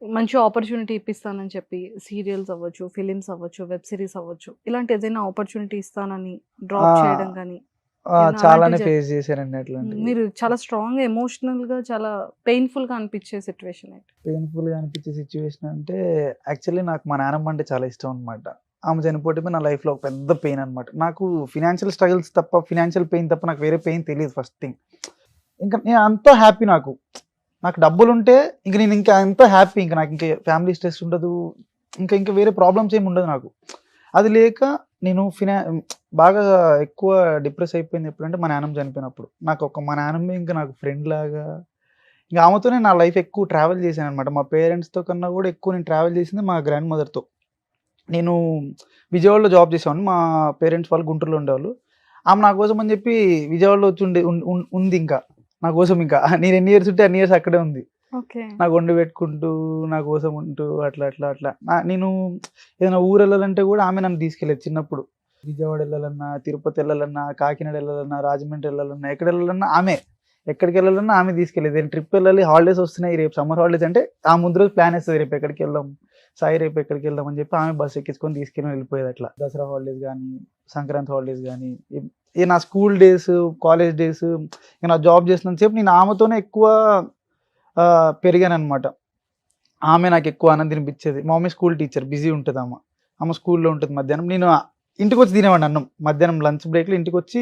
మంచి ఆపర్చునిటీ ఇప్పిస్తానని చెప్పి సీరియల్స్ అవ్వచ్చు, ఫిలిమ్స్ అవ్వచ్చు, వెబ్ సిరీస్ అవ్వచ్చు, ఇలాంటి ఏదైనా ఆపర్చునిటీ ఇస్తానని డ్రాప్ చేయడం కానీ చాలానే అలాంటివి ఫేస్ చేశానండి అట్లాంటివి. మీరు చాలా స్ట్రాంగ్ ఎమోషనల్ గా చాలా పెయిన్ఫుల్ గా అనిపించే సిచ్యువేషన్ ఏంటి? పెయిన్ఫుల్గా అనిపించే సిచ్యువేషన్ అంటే యాక్చువల్లీ నాకు మా నాన్నమ్మ అంటే చాలా ఇష్టం అనమాట. ఆమె చనిపోవటమే నా లైఫ్లో ఒక పెద్ద పెయిన్ అనమాట. నాకు ఫినాన్షియల్ స్ట్రగుల్స్ తప్ప, ఫినాన్షియల్ పెయిన్ తప్ప నాకు వేరే పెయిన్ తెలియదు ఫస్ట్ థింగ్. ఇంకా నేను అంతా హ్యాపీ, నాకు డబ్బులు ఉంటే ఇంక నేను ఇంకా ఎంతో హ్యాపీ, ఇంకా నాకు ఇంకా ఫ్యామిలీ స్ట్రెస్ ఉండదు, ఇంకా వేరే ప్రాబ్లమ్స్ ఏమి ఉండదు నాకు. అది లేక నేను బాగా ఎక్కువ డిప్రెస్ అయిపోయింది ఎప్పుడంటే మా నాన్నమ్మ చనిపోయినప్పుడు. మా నాన్నమ్మ ఇంకా నాకు ఫ్రెండ్ లాగా, ఇంకా ఆమెతోనే నా లైఫ్ ఎక్కువ ట్రావెల్ చేశాను అనమాట. మా పేరెంట్స్తో కన్నా కూడా ఎక్కువ నేను ట్రావెల్ చేసింది మా గ్రాండ్ మదర్తో. నేను విజయవాడలో జాబ్ చేసేవాడిని, మా పేరెంట్స్ వాళ్ళు గుంటూరులో ఉండేవాళ్ళు. ఆమె నా కోసం అని చెప్పి విజయవాడలో వచ్చి ఉంది ఇంకా నా కోసం. ఇంకా నేను ఎన్ని ఇయర్స్ ఉంటే అన్ని ఇయర్స్ అక్కడే ఉంది, నాకు వండి పెట్టుకుంటూ నా కోసం ఉంటూ అట్లా. నేను ఏదైనా ఊరు వెళ్ళాలంటే కూడా ఆమె నన్ను తీసుకెళ్ళేది చిన్నప్పుడు. విజయవాడ వెళ్ళాలన్నా, తిరుపతి వెళ్ళాలన్నా, కాకినాడ వెళ్ళాలన్నా, రాజమండ్రి వెళ్ళాలన్నా, ఎక్కడ వెళ్ళాలన్నా ఆమె, ఎక్కడికి వెళ్ళాలన్నా ఆమె తీసుకెళ్ళేది. నేను ట్రిప్ వెళ్ళాలి, హాలిడేస్ వస్తున్నాయి, రేపు సమ్మర్ హాలిడేస్ అంటే ఆ ముందు రోజు ప్లాన్ వేస్తుంది, రేపు ఎక్కడికి వెళ్దాం సాయి, రేపు ఎక్కడికి వెళ్దాం అని చెప్పి ఆమె బస్సు ఎక్కించుకొని తీసుకెళ్ళి వెళ్ళిపోయేది. అట్లా దసరా హాలిడేస్ కానీ, సంక్రాంతి హాలిడేస్ కానీ, నా స్కూల్ డేస్, కాలేజ్ డేస్, ఇంకా నా జాబ్ చేసినంతసేపు నేను ఆమెతోనే ఎక్కువ పెరిగాను అనమాట. ఆమె నాకు ఎక్కువ ఆనందం అనిపించేది. మా మమ్మీ స్కూల్ టీచర్, బిజీ ఉంటుంది ఆమె స్కూల్లో ఉంటుంది. మధ్యాహ్నం నేను ఇంటికి వచ్చి తినేవాడిని అన్నం, మధ్యాహ్నం లంచ్ బ్రేక్లో ఇంటికి వచ్చి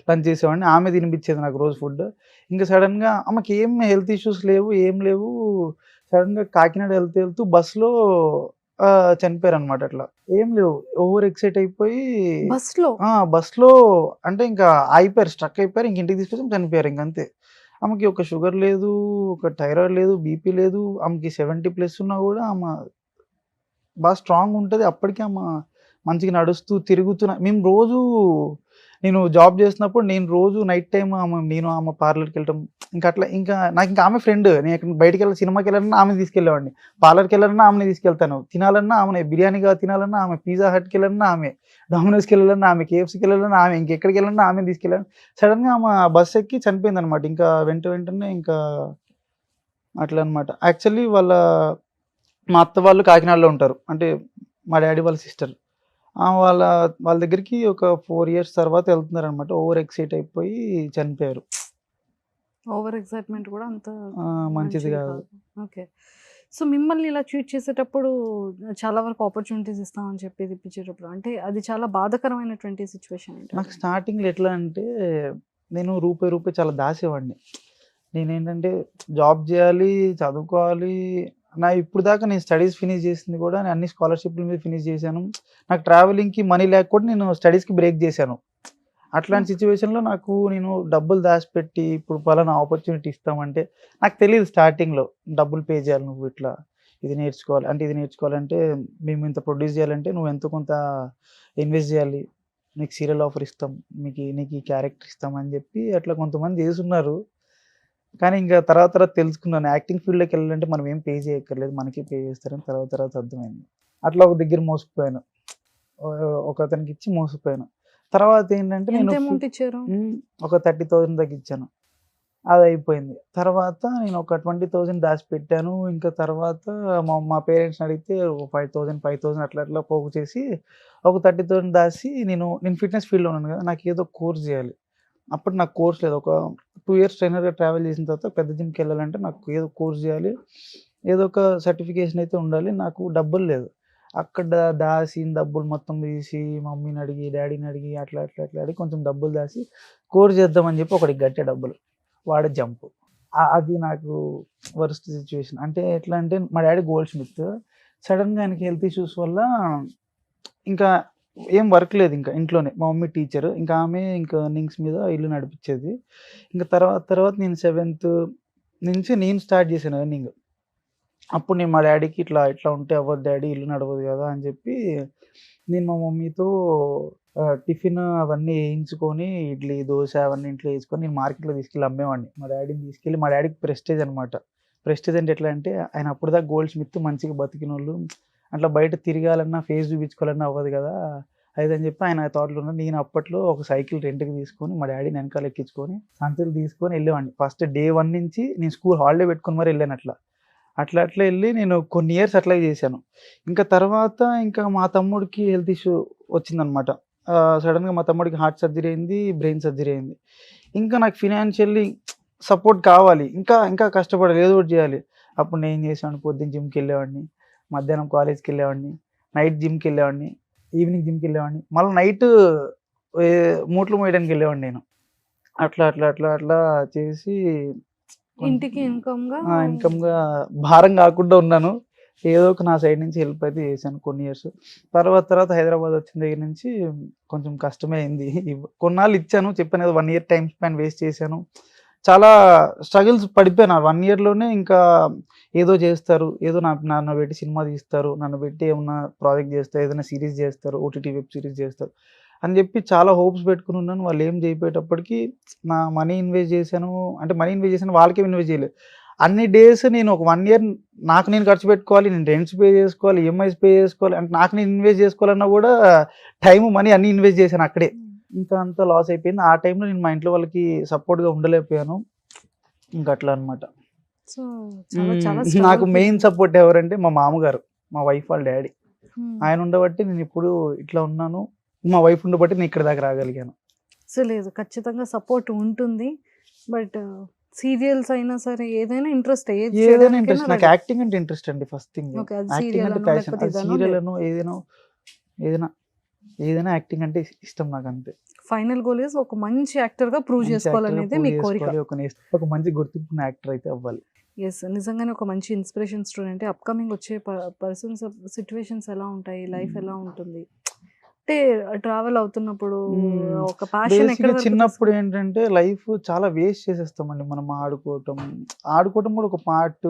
లంచ్ చేసేవాడిని. ఆమె తినిపించేది నాకు రోజు ఫుడ్. ఇంకా సడన్గా ఆమెకి ఏం హెల్త్ ఇష్యూస్ లేవు, ఏం లేవు. సడన్గా కాకినాడ వెళ్తూ బస్సులో చనిపోయారు అనమాట. అట్లా ఏం లేవు, ఓవర్ ఎక్సైట్ అయిపోయి బస్ లో అంటే ఇంకా అయిపోయారు, స్ట్రక్ అయిపోయారు. ఇంక ఇంటికి తీసుకొచ్చి చనిపోయారు. ఇంకంతే. ఆమెకి ఒక షుగర్ లేదు, ఒక థైరాయిడ్ లేదు, బీపీ లేదు. ఆమెకి 70+ ఉన్నా కూడా ఆమె బాగా స్ట్రాంగ్ ఉంటుంది. అప్పటికి ఆమె మంచిగా నడుస్తూ తిరుగుతున్నా. మేము రోజు నేను జాబ్ చేసినప్పుడు నేను రోజు నైట్ టైం నేను ఆమె పార్లర్కి వెళ్ళటం, ఇంకా అట్లా. ఇంకా నాకు ఇంకా ఆమె ఫ్రెండ్. నేను ఎక్కడ బయటికి వెళ్ళి సినిమాకి వెళ్ళాలన్నా ఆమె తీసుకెళ్ళేవాడిని, పార్లర్కి వెళ్ళాలన్నా ఆమెను తీసుకెళ్తాను, తినాలన్నా ఆమె, బిర్యానీగా తినాలన్నా ఆమె, పిజ్జా హట్కి వెళ్ళాలన్నా ఆమె, డామినోస్కి వెళ్ళాలన్నా ఆమె, కేఎఫ్సీకి వెళ్ళాలన్నా ఆమె, ఇంకెక్కడికి వెళ్ళాలన్నా ఆమె తీసుకెళ్ళాను. సడన్గా ఆమె బస్ ఎక్కి చనిపోయింది అనమాట. ఇంకా వెంటనే ఇంకా అట్లా అనమాట. యాక్చువల్లీ మా అత్త వాళ్ళు కాకినాడలో ఉంటారు, అంటే మా డాడీ వాళ్ళ సిస్టర్. వాళ్ళ దగ్గరికి ఒక 4 years తర్వాత వెళ్తున్నారు అనమాట. ఓవర్ ఎక్సైట్ అయిపోయి చనిపోయారు. ఓవర్ ఎక్సైట్మెంట్ కూడా అంత మంచిది కాదు. ఓకే. సో మిమ్మల్ని ఇలా ట్రీట్ చేసేటప్పుడు చాలా వరకు ఆపర్చునిటీస్ ఇస్తామని చెప్పి ఇప్పించేటప్పుడు అంటే అది చాలా బాధాకరమైనటువంటి సిచ్యువేషన్. నాకు స్టార్టింగ్లో ఎట్లా అంటే నేను రూపాయి చాలా దాసేవాడిని. నేనేంటంటే జాబ్ చేయాలి, చదువుకోవాలి. ఇప్పుడు దాకా నేను స్టడీస్ ఫినిష్ చేసింది కూడా నేను అన్ని స్కాలర్షిప్ల మీద ఫినిష్ చేశాను. నాకు ట్రావెలింగ్కి మనీ లేకపోతే నేను స్టడీస్కి బ్రేక్ చేశాను. అట్లాంటి సిచ్యువేషన్లో నేను డబ్బులు దాచిపెట్టి ఇప్పుడు పలానా ఆపర్చునిటీ ఇస్తామంటే నాకు తెలియదు స్టార్టింగ్లో. డబ్బులు పే చేయాలి, నువ్వు ఇట్లా ఇది నేర్చుకోవాలంటే మేము ఇంత ప్రొడ్యూస్ చేయాలంటే నువ్వు ఎంతో కొంత ఇన్వెస్ట్ చేయాలి, నీకు సీరియల్ ఆఫర్ ఇస్తాం, నీకు ఈ క్యారెక్టర్ ఇస్తాం అని చెప్పి అట్లా కొంతమంది చేస్తున్నారు. కానీ ఇంకా తర్వాత తెలుసుకున్నాను, యాక్టింగ్ ఫీల్డ్లోకి వెళ్ళాలంటే మనం ఏం పే చేయక్కర్లేదు, మనకే పే చేస్తారని తర్వాత అర్థమైంది. అట్లా ఒక దగ్గర మోసపోయాను, ఒక అతనికి ఇచ్చి మోసపోయాను. తర్వాత ఏంటంటే నేను ఒక 30,000 తగ్గించాను, అది అయిపోయింది. తర్వాత నేను ఒక 20,000 దాచిపెట్టాను. ఇంకా తర్వాత మా పేరెంట్స్ని అడిగితే 5,000 అట్లా పోగు చేసి ఒక 30,000 దాచి నేను ఫిట్నెస్ ఫీల్డ్లో ఉన్నాను కదా, నాకు ఏదో కోర్స్ చేయాలి. అప్పుడు నాకు కోర్స్ లేదు. ఒక 2 years ట్రైనర్గా ట్రావెల్ చేసిన తర్వాత పెద్ద జిమ్కి వెళ్ళాలంటే నాకు ఏదో కోర్స్ చేయాలి, ఏదో ఒక సర్టిఫికేషన్ అయితే ఉండాలి. నాకు డబ్బులు లేదు. అక్కడ దాచిన డబ్బులు మొత్తం తీసి మమ్మీని అడిగి, డాడీని అడిగి అట్లా అడిగి కొంచెం డబ్బులు దాచి కోర్స్ చేద్దామని చెప్పి ఒకటికి గట్టే డబ్బులు, వాడే జంపు. అది నాకు వర్స్ట్ సిచ్యువేషన్. అంటే ఎట్లా అంటే మా డాడీ గోల్డ్ స్మిత్. సడన్గా ఆయనకి హెల్త్ ఇష్యూస్ వల్ల ఇంకా ఏం వర్క్ లేదు ఇంకా ఇంట్లోనే. మా మమ్మీ టీచర్, ఇంకా ఆమె ఇంకా ఎర్నింగ్స్ మీద ఇల్లు నడిపించేది. ఇంకా తర్వాత నేను 7th నుంచి నేను స్టార్ట్ చేశాను ఎర్నింగ్. అప్పుడు నేను మా డాడీకి ఇట్లా ఉంటే అవ్వదు డాడీ, ఇల్లు నడవదు కదా అని చెప్పి నేను మా మమ్మీతో టిఫిన్ అవన్నీ వేయించుకొని, ఇడ్లీ దోశ అవన్నీ ఇంట్లో వేసుకొని నేను మార్కెట్లో తీసుకెళ్ళి అమ్మేవాడిని. మా డాడీని తీసుకెళ్ళి, మా డాడీకి ప్రెస్టేజ్ అనమాట. ప్రెస్టేజ్ అంటే ఎట్లా అంటే ఆయన అప్పుడుదాకా గోల్డ్ స్మిత్, మంచిగా బతికిన వాళ్ళు, అట్లా బయట తిరగాలన్నా ఫేస్ చూపించుకోవాలన్నా అవ్వదు కదా అని చెప్పి ఆయన థాట్లో ఉన్న. నేను అప్పట్లో ఒక సైకిల్ రెంట్కి తీసుకొని మా డాడీని వెనకాల ఎక్కించుకొని సంతలు తీసుకొని వెళ్ళేవాడిని. ఫస్ట్ day 1 నుంచి నేను స్కూల్ హాలిడే పెట్టుకుని మరి వెళ్ళాను. అట్లా వెళ్ళి నేను కొన్ని ఇయర్స్ అట్లా చేశాను. ఇంకా తర్వాత ఇంకా మా తమ్ముడికి హెల్త్ ఇష్యూ వచ్చిందనమాట. సడన్గా మా తమ్ముడికి హార్ట్ సర్జరీ అయింది, బ్రెయిన్ సర్జరీ అయింది. ఇంకా నాకు ఫినాన్షియల్లీ సపోర్ట్ కావాలి, ఇంకా కష్టపడాలి, ఏదో ఒకటి చేయాలి. అప్పుడు నేను చేసాను, పొద్దున్న జిమ్కి వెళ్ళేవాడిని, మధ్యాహ్నం కాలేజ్కి వెళ్ళేవాడిని, నైట్ జిమ్కి వెళ్ళేవాడిని, ఈవినింగ్ జిమ్కి వెళ్ళేవాడిని, మళ్ళీ నైట్ మూట్లు మోయడానికి వెళ్ళేవాడిని నేను. అట్లా చేసి ఇంటికి ఇన్కమ్గా భారం కాకుండా ఉన్నాను. ఏదో ఒక నా సైడ్ నుంచి హెల్ప్ అయితే చేశాను కొన్ని ఇయర్స్. తర్వాత హైదరాబాద్ వచ్చిన దగ్గర నుంచి కొంచెం కష్టమే అయింది. కొన్నాళ్ళు ఇచ్చాను, చెప్పాను కదా 1 year టైం స్పాన్ వేస్ట్ చేశాను. చాలా స్ట్రగుల్స్ పడిపోయాను. 1 yearలోనే ఇంకా ఏదో చేస్తారు, ఏదో నన్ను పెట్టి సినిమా తీస్తారు, నన్ను పెట్టి ఏమన్నా ప్రాజెక్ట్ చేస్తారు, ఏదైనా సిరీస్ చేస్తారు, ఓటీటీ వెబ్ సిరీస్ చేస్తారు అని చెప్పి చాలా హోప్స్ పెట్టుకుని ఉన్నాను. వాళ్ళు ఏం చేయపోయేటప్పటికి నా మనీ ఇన్వెస్ట్ చేశాను. అంటే మనీ ఇన్వెస్ట్ చేశాను, వాళ్ళకే ఇన్వెస్ట్ చేయలేదు. అన్ని డేస్ నేను ఒక 1 year నాకు నేను ఖర్చు పెట్టుకోవాలి, నేను రెంట్స్ పే చేసుకోవాలి, ఈఎంఐస్ పే చేసుకోవాలి, అంటే నాకు నేను ఇన్వెస్ట్ చేసుకోవాలన్నా కూడా టైం, మనీ అన్నీ ఇన్వెస్ట్ చేశాను అక్కడే. ఇంకా అంతా లాస్ అయిపోయింది. ఆ టైంలో నేను మా ఇంట్లో వాళ్ళకి సపోర్ట్గా ఉండలేకపోయాను. ఇంకా అట్లా అనమాట. నాకు మెయిన్ సపోర్ట్ ఎవరంటే మా మామగారు, మా వైఫ్ వాళ్ళ డాడీ. ఆయన ఉండబట్టి నేను ఇప్పుడు ఇట్లా ఉన్నాను, మా వైఫ్ ఉండబట్టి నేను ఇక్కడ దాకా రాగలిగాను. సో లేదు, ఖచ్చితంగా సపోర్ట్ ఉంటుంది. బట్ సీరియల్స్ అయినా సరే ఏదైనా ఇంట్రెస్ట్, నాకు యాక్టింగ్ అంటే ఇంట్రెస్ట్ అండి. ఫస్ట్ థింగ్ యాక్టింగ్ అంటే ప్యాషన్. సీరియల్ అను ఏదైనా యాక్టింగ్ అంటే ఇష్టం నాకు, అంతే. ఫైనల్ గోల్ ఇస్ ఒక మంచి యాక్టర్ గా ప్రూవ్ మంచి చేసుకోవాలనేది actor గా మీ prove కోరిక. చేసుకోవాలి, ఒక మంచి గుర్తింపున్న యాక్టర్ అయితే అవ్వాలి. ఎస్, నిజంగానే ఒక మంచి ఇన్స్పిరేషన్ స్టూడెంట్. అప్కమింగ్ వచ్చే పర్సన్స్ సిచ్యువేషన్స్ ఎలా ఉంటాయి, లైఫ్ ఎలా ఉంటుంది అంటే ట్రావెల్ అవుతున్నప్పుడు ఒక ప్యాషన్ బేసిక్గా చిన్నప్పుడు ఏంటంటే లైఫ్ చాలా వేస్ట్ చేసేస్తామండి మనం. ఆడుకోవటం కూడా ఒక పార్ట్,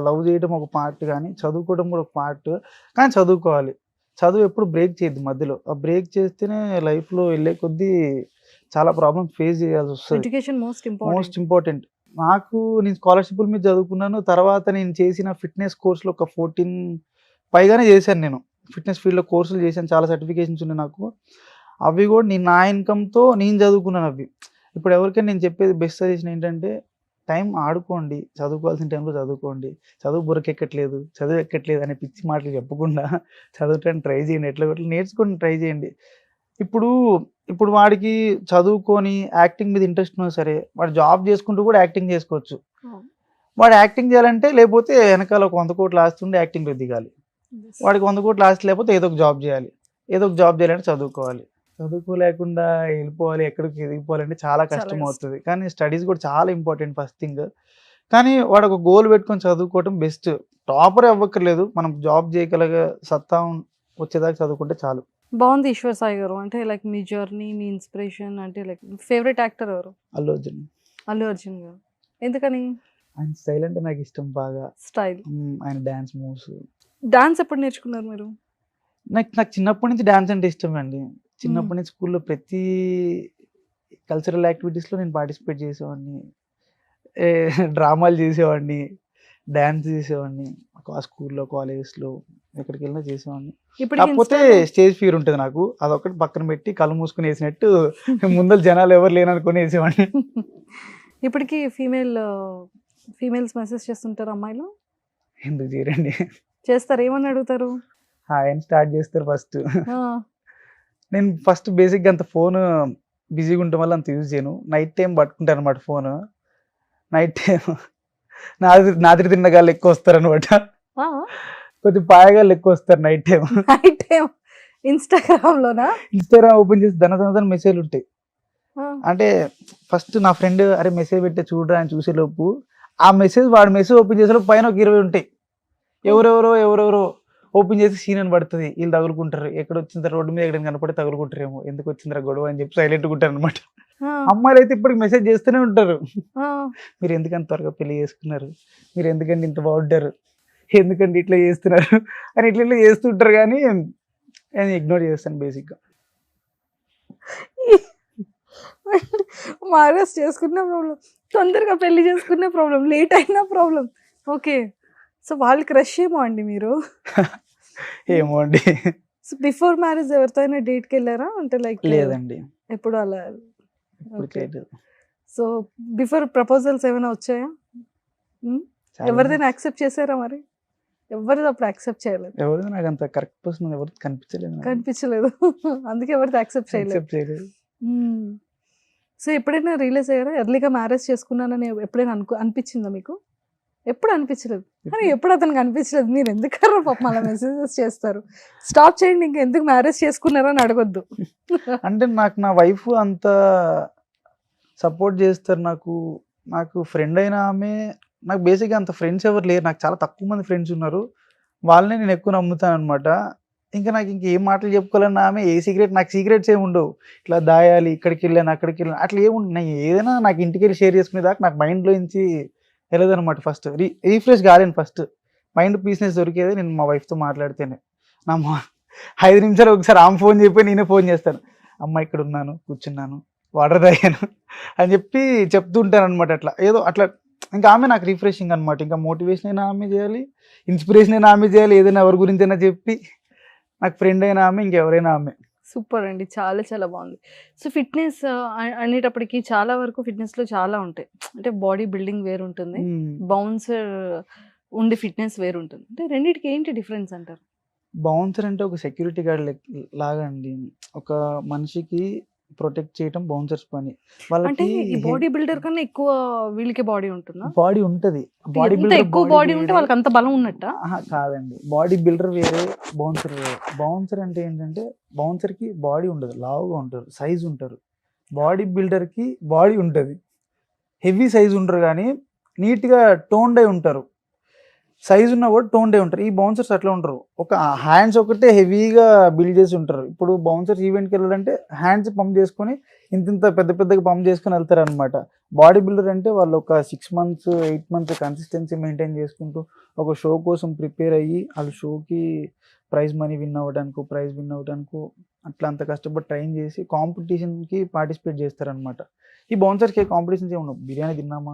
లవ్ చేయడం ఒక పార్ట్, కానీ చదువుకోవడం కూడా ఒక పార్ట్. కానీ చదువుకోవాలి, చదువు ఎప్పుడు బ్రేక్ చేయద్దు మధ్యలో. ఆ బ్రేక్ చేస్తేనే లైఫ్లో వెళ్ళే కొద్దీ చాలా ప్రాబ్లమ్స్ ఫేస్ చేయాల్సి వస్తుంది. Education most important. నేను స్కాలర్షిప్ల మీద చదువుకున్నాను. తర్వాత నేను చేసిన ఫిట్నెస్ కోర్సులో ఒక 14 పైగానే చేశాను. నేను ఫిట్నెస్ ఫీల్డ్లో కోర్సులు చేశాను, చాలా సర్టిఫికేషన్స్ ఉన్నాయి నాకు. అవి కూడా నేను నా ఇన్కమ్తో నేను చదువుకున్నాను అవి. ఇప్పుడు ఎవరికైనా నేను చెప్పేది బెస్ట్ సజెషన్ ఏంటంటే, టైం ఆడుకోండి, చదువుకోవాల్సిన టైంలో చదువుకోండి. చదువు బుర్రకెక్కట్లేదు, చదువు ఎక్కట్లేదు అనే పిచ్చి మాటలు చెప్పకుండా చదవటానికి ట్రై చేయండి, ఎట్లా నేర్చుకొని ట్రై చేయండి. ఇప్పుడు వాడికి చదువుకొని యాక్టింగ్ మీద ఇంట్రెస్ట్ ఉన్నా సరే, వాడు జాబ్ చేసుకుంటూ కూడా యాక్టింగ్ చేసుకోవచ్చు. వాడు యాక్టింగ్ చేయాలంటే, లేకపోతే వెనకాల ఒక 100 కోట్లు ఆస్తుండే యాక్టింగ్లో దిగాలి. వాడికి 100 కోట్లు ఆస్తి లేకపోతే ఏదో ఒక జాబ్ చేయాలి. ఏదో ఒక జాబ్ చేయాలంటే చదువుకోవాలి. చదువుకోలేకుండా వెళ్ళిపోవాలి, ఎక్కడికి ఎదిగిపోవాలంటే చాలా కష్టం అవుతుంది. కానీ స్టడీస్ కూడా చాలా ఇంపార్టెంట్ ఫస్ట్ థింగ్. కానీ వాడు ఒక గోల్ పెట్టుకొని చదువుకోవటం బెస్ట్. టాపర్ అవ్వక్కర్లేదు, మనం జాబ్ చేయగలిగే సత్తా వచ్చేదాకా చదువుకుంటే చాలు. బాగుంది ఈశ్వర్ సాయి గారు. అంటే లైక్ మీ జర్నీ, మీ ఇన్స్పిరేషన్, అంటే లైక్ ఫేవరెట్ యాక్టర్ ఎవరు? అల్లు అర్జున్. అల్లు అర్జున్ గారు. ఎందుకని? ఆయన స్టైల్ అంటే నాకు ఇష్టం బాగా. స్టైల్, ఆయన డాన్స్ మూవ్స్. డాన్స్ ఎప్పుడు నేర్చుకున్నారు మీరు? నాకు చిన్నప్పటి నుంచి డాన్స్ అంటే ఇష్టం అండి. చిన్నప్పటి నుంచి స్కూల్లో ప్రతి కల్చరల్ యాక్టివిటీస్లో నేను పార్టిసిపేట్ చేసేవాడిని, డ్రామాలు చేసేవాడిని, డ్యాన్స్ చేసేవాడిని. స్కూల్లో, కాలేజెస్లో, ఎక్కడికి వెళ్ళినా చేసేవాడిని. కాకపోతే స్టేజ్ ఫియర్ ఉంటుంది నాకు, అదొకటి పక్కన పెట్టి కళ్ళు మూసుకుని వేసినట్టు ముందర జనాలు ఎవరు లేననుకుని వేసేవాడిని. ఇప్పటికి ఫీమేల్స్ మెసేజ్ చేస్తుంటారు అమ్మాయిలు? ఎందుకు చేయరండి, చేస్తారు. ఏమని అడుగుతారు? ఆయన స్టార్ట్ చేస్తారు ఫస్ట్. నేను ఫస్ట్ బేసిక్గా అంత ఫోన్ బిజీగా ఉండటం వల్ల అంత యూజ్ చేయను. నైట్ టైం పట్టుకుంటాను అనమాట ఫోన్. నైట్ టైం నాదిరి తిన్నగాళ్ళు ఎక్కువ వస్తారు అనమాట, కొద్ది పాయగాళ్ళు ఎక్కువ వస్తారు night time. Night time Instagram open చేసి ధన మెసేజ్లు ఉంటాయి. అంటే ఫస్ట్ నా ఫ్రెండ్ అరే మెసేజ్ పెట్టే చూడరా అని చూసేలోపు ఆ మెసేజ్ వాడు మెసేజ్ ఓపెన్ చేసేలోపు పైన ఒక 20 ఉంటాయి. ఎవరెవరో ఓపెన్ చేసి సీన్ అని పడుతుంది. వీళ్ళు తగులుకుంటారు, ఎక్కడ వచ్చింది రోడ్డు మీద ఎక్కడ కనపడి తగులుకుంటారేమో, ఎందుకు వచ్చిందిరా గొడవ అని చెప్పి సైలెంట్గా ఉంటారు అనమాట. అమ్మాయిలు అయితే ఇప్పటికి మెసేజ్ చేస్తూనే ఉంటారు, మీరు ఎందుకంత త్వరగా పెళ్లి చేసుకున్నారు, మీరు ఎందుకంటే ఇంత బాగుంటారు, ఎందుకంటే ఇట్లా చేస్తున్నారు అని ఇట్లా చేస్తుంటారు. కానీ నేను ఇగ్నోర్ చేస్తాను బేసిక్గా. మ్యారేజ్ చేసుకున్న ప్రాబ్లం, తొందరగా పెళ్లి చేసుకున్న ప్రాబ్లం, లేట్ అయినా ప్రాబ్లం. ఓకే, సో వాళ్ళు క్రష్ ఏమో అండి మీరు? ఏమో అండి. సో బిఫోర్ మ్యారేజ్ ఎవరితో అయినా డేట్కి వెళ్ళారా? అంటే లైక్ లేదండి, ఎప్పుడు అలా. ఓకే, సో బిఫోర్ ప్రపోజల్స్ ఏమైనా వచ్చాయా? ఎవరిదైనా యాక్సెప్ట్ చేశారా? మరి ఎవరిది అప్పుడు యాక్సెప్ట్ చేయలేదు? ఎవరిది నాకు అంత కరెక్ట్ పర్సన్ ఎవరిది కనిపించలేదు, అందుకే ఎవరిది యాక్సెప్ట్ చేయలేదు. సో ఎప్పుడైనా రియలైజ్ అయ్యారా ఎర్లీగా మ్యారేజ్ చేసుకున్నానని? ఎప్పుడైనా అనిపించిందా మీకు? ఎప్పుడు అనిపించలేదు. కానీ ఎప్పుడు అతనికి అనిపించలేదు. మీరు ఎందుకన్నా పాపం అలా మెసేజెస్ చేస్తారు, స్టాప్ చేయండి, ఇంకా ఎందుకు మ్యారేజ్ చేసుకున్నారో అని అడగొద్దు. అంటే నాకు నా వైఫ్ అంత సపోర్ట్ చేస్తారు. నాకు ఫ్రెండ్ అయిన ఆమె, నాకు బేసిక్గా అంత ఫ్రెండ్స్ ఎవరు లేరు, నాకు చాలా తక్కువ మంది ఫ్రెండ్స్ ఉన్నారు, వాళ్ళనే నేను ఎక్కువ నమ్ముతాను అనమాట. ఇంకా నాకు ఇంకేం మాటలు చెప్పుకోవాలన్నా ఆమె, నాకు సీక్రెట్స్ ఏమి ఉండవు, ఇట్లా దాయాలి, ఇక్కడికి వెళ్ళాను అక్కడికి వెళ్ళాను అట్లా ఏముంటుంది. ఏదైనా నాకు ఇంటికి వెళ్ళి షేర్ చేసుకునే దాకా నాకు మైండ్లో నుంచి వెళ్ళదనమాట. ఫస్ట్ రీఫ్రెష్ కాలేను, ఫస్ట్ మైండ్ పీస్నెస్ దొరికేది నేను మా వైఫ్తో మాట్లాడితేనే. 5 నిమిషాలు ఒకసారి ఆమె ఫోన్ చెప్పి నేనే ఫోన్ చేస్తాను, అమ్మ ఇక్కడ ఉన్నాను, కూర్చున్నాను, వాటర్ తాగాను అని చెప్పి చెప్తూ ఉంటాను అనమాట. అట్లా ఇంకా ఆమె నాకు రిఫ్రెషింగ్ అనమాట. ఇంకా మోటివేషన్ అయినా ఆమె చేయాలి, ఇన్స్పిరేషన్ అయినా ఆమె చేయాలి, ఏదైనా ఎవరి గురించి అయినా చెప్పి నాకు ఫ్రెండ్ అయినా ఆమె, ఇంకెవరైనా ఆమె. సూపర్ అండి, చాలా చాలా బాగుంది. సో ఫిట్నెస్ అనేటప్పటికి చాలా వరకు ఫిట్నెస్లో చాలా ఉంటాయి. అంటే బాడీ బిల్డింగ్ వేరు ఉంటుంది, బౌన్సర్ ఉండి ఫిట్నెస్ వేరు ఉంటుంది. అంటే రెండింటికి ఏంటి డిఫరెన్స్ అంటారు? బౌన్సర్ అంటే ఒక సెక్యూరిటీ గార్డ్ లాగా అండి. ఒక మనిషికి ప్రొటెక్ట్ చేయటం బౌన్సర్స్ పని. అంటే వాళ్ళకి ఈ బాడీ బిల్డర్ కన్నా ఎక్కువ వీళ్ళకి బాడీ ఉంటుందా? బాడీ ఉంటది. బాడీ ఎంత బిల్డర్ ఎక్కువ బాడీ ఉంటే వాళ్ళకి అంత బలం ఉన్నట్ట? కాదండి, బాడీ బిల్డర్ వేరే, బౌన్సర్ వేరే. బౌన్సర్ అంటే ఏంటంటే బౌన్సర్ కి బాడీ ఉండదు, లావుగా ఉంటారు, సైజ్ ఉంటారు. బాడీ బిల్డర్ కి బాడీ ఉంటది, హెవీ సైజ్ ఉంటారు, కానీ నీట్ గా టోన్డ్ అయి ఉంటారు. సైజ్ ఉన్నా కూడా టోన్ డే ఉంటారు. ఈ బౌన్సర్స్ అట్లా ఉంటారు, ఒక హ్యాండ్స్ ఒకటే హెవీగా బిల్డ్ చేసి ఉంటారు. ఇప్పుడు బౌన్సర్స్ ఈవెంట్కి వెళ్ళాలంటే హ్యాండ్స్ పంప్ చేసుకొని ఇంత పెద్ద పెద్దగా పంప్ చేసుకొని వెళ్తారు అనమాట. బాడీ బిల్డర్ అంటే వాళ్ళు ఒక 6 months 8 months కన్సిస్టెన్సీ మెయింటైన్ చేసుకుంటూ ఒక షో కోసం ప్రిపేర్ అయ్యి వాళ్ళు షోకి ప్రైజ్ విన్ అవ్వడానికి అట్లా అంత కష్టపడి ట్రైన్ చేసి కాంపిటీషన్కి పార్టిసిపేట్ చేస్తారనమాట. ఈ బౌన్సర్స్కి కాంపిటీషన్స్ ఏమి ఉండవు. బిర్యానీ తిన్నామా,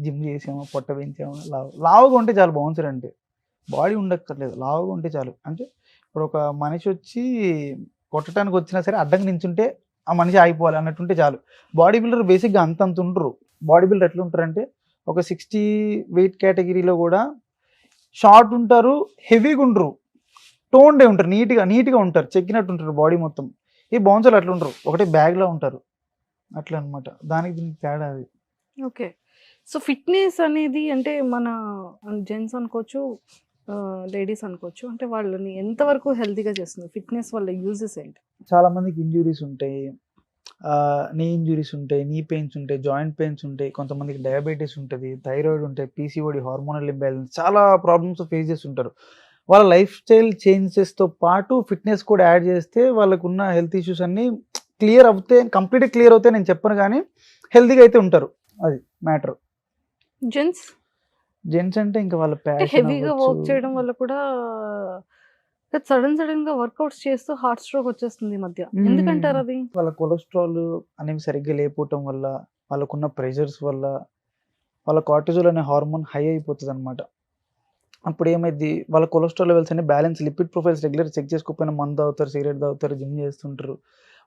జిమ్ చేసామా, పొట్ట పెంచామా, లావుగా ఉంటే చాలు. బౌన్సర్ అంటే బాడీ ఉండక్కర్లేదు, లావుగా ఉంటే చాలు. అంటే ఇప్పుడు ఒక మనిషి వచ్చి కొట్టడానికి వచ్చినా సరే అడ్డంగా నించుంటే ఆ మనిషి ఆగిపోవాలి అన్నట్టుంటే చాలు. బాడీ బిల్డర్ బేసిక్గా అంత ఉంటారు. బాడీ బిల్డర్ ఎట్లా ఉంటారంటే ఒక 60 weight కేటగిరీలో కూడా షార్ట్ ఉంటారు, హెవీగా ఉంటారు, టోన్డే ఉంటారు, నీట్గా ఉంటారు, చెక్కినట్టు ఉంటారు బాడీ మొత్తం. ఈ బౌన్సర్లు అట్లా ఉంటారు, ఒకటే బ్యాగ్లా ఉంటారు, అట్లా అనమాట. దీనికి తేడా అది. ఓకే. సో ఫిట్నెస్ అనేది అంటే మన జెంట్స్ అనుకోవచ్చు, లేడీస్ అనుకోవచ్చు, అంటే వాళ్ళని ఎంతవరకు హెల్తీగా చేస్తుంది ఫిట్నెస్ వల్ల యూజెస్ ఏంటి? చాలా మందికి ఇంజురీస్ ఉంటాయి, నీ ఇంజురీస్ ఉంటాయి, నీ పెయిన్స్ ఉంటాయి, జాయింట్ పెయిన్స్ ఉంటాయి, కొంతమందికి డయాబెటీస్ ఉంటుంది, థైరాయిడ్ ఉంటాయి, పీసీఓడి, హార్మోనల్ ఇంబ్యాలెన్స్, చాలా ప్రాబ్లమ్స్ ఫేస్ చేస్తుంటారు. వాళ్ళ లైఫ్ స్టైల్ చేంజెస్తో పాటు ఫిట్నెస్ కూడా యాడ్ చేస్తే వాళ్ళకున్న హెల్త్ ఇష్యూస్ అన్నీ కంప్లీట్గా క్లియర్ అవుతాయి నేను చెప్పను, కానీ హెల్తీగా అయితే ఉంటారు. అది మ్యాటర్. జెంట్స్ అంటే ఇంకా వాళ్ళ హెవీగా వర్క్ చేయడం వల్ల కూడా సడన్ గా వర్కౌట్స్ చేస్తూ హార్ట్ స్ట్రోక్ వచ్చేస్తుంది ఈ మధ్య. ఎందుకంటారు అది? వాళ్ళ కొలెస్ట్రాల్ అనేవి సరిగ్గా లేకపోవటం వల్ల, వాళ్ళకున్న ప్రెషర్స్ వల్ల వాళ్ళ కార్టిజోల్ అనే హార్మోన్ హై అయిపోతుంది అనమాట. అప్పుడు ఏమైంది, వాళ్ళ కొలెస్ట్రాల్ లెవెల్స్ అనే balance, lipid profiles regular check చేసుకోకపోయినా మందు తాగుతారు, సిగరెట్ తాగుతారు, జిమ్ చేస్తుంటారు.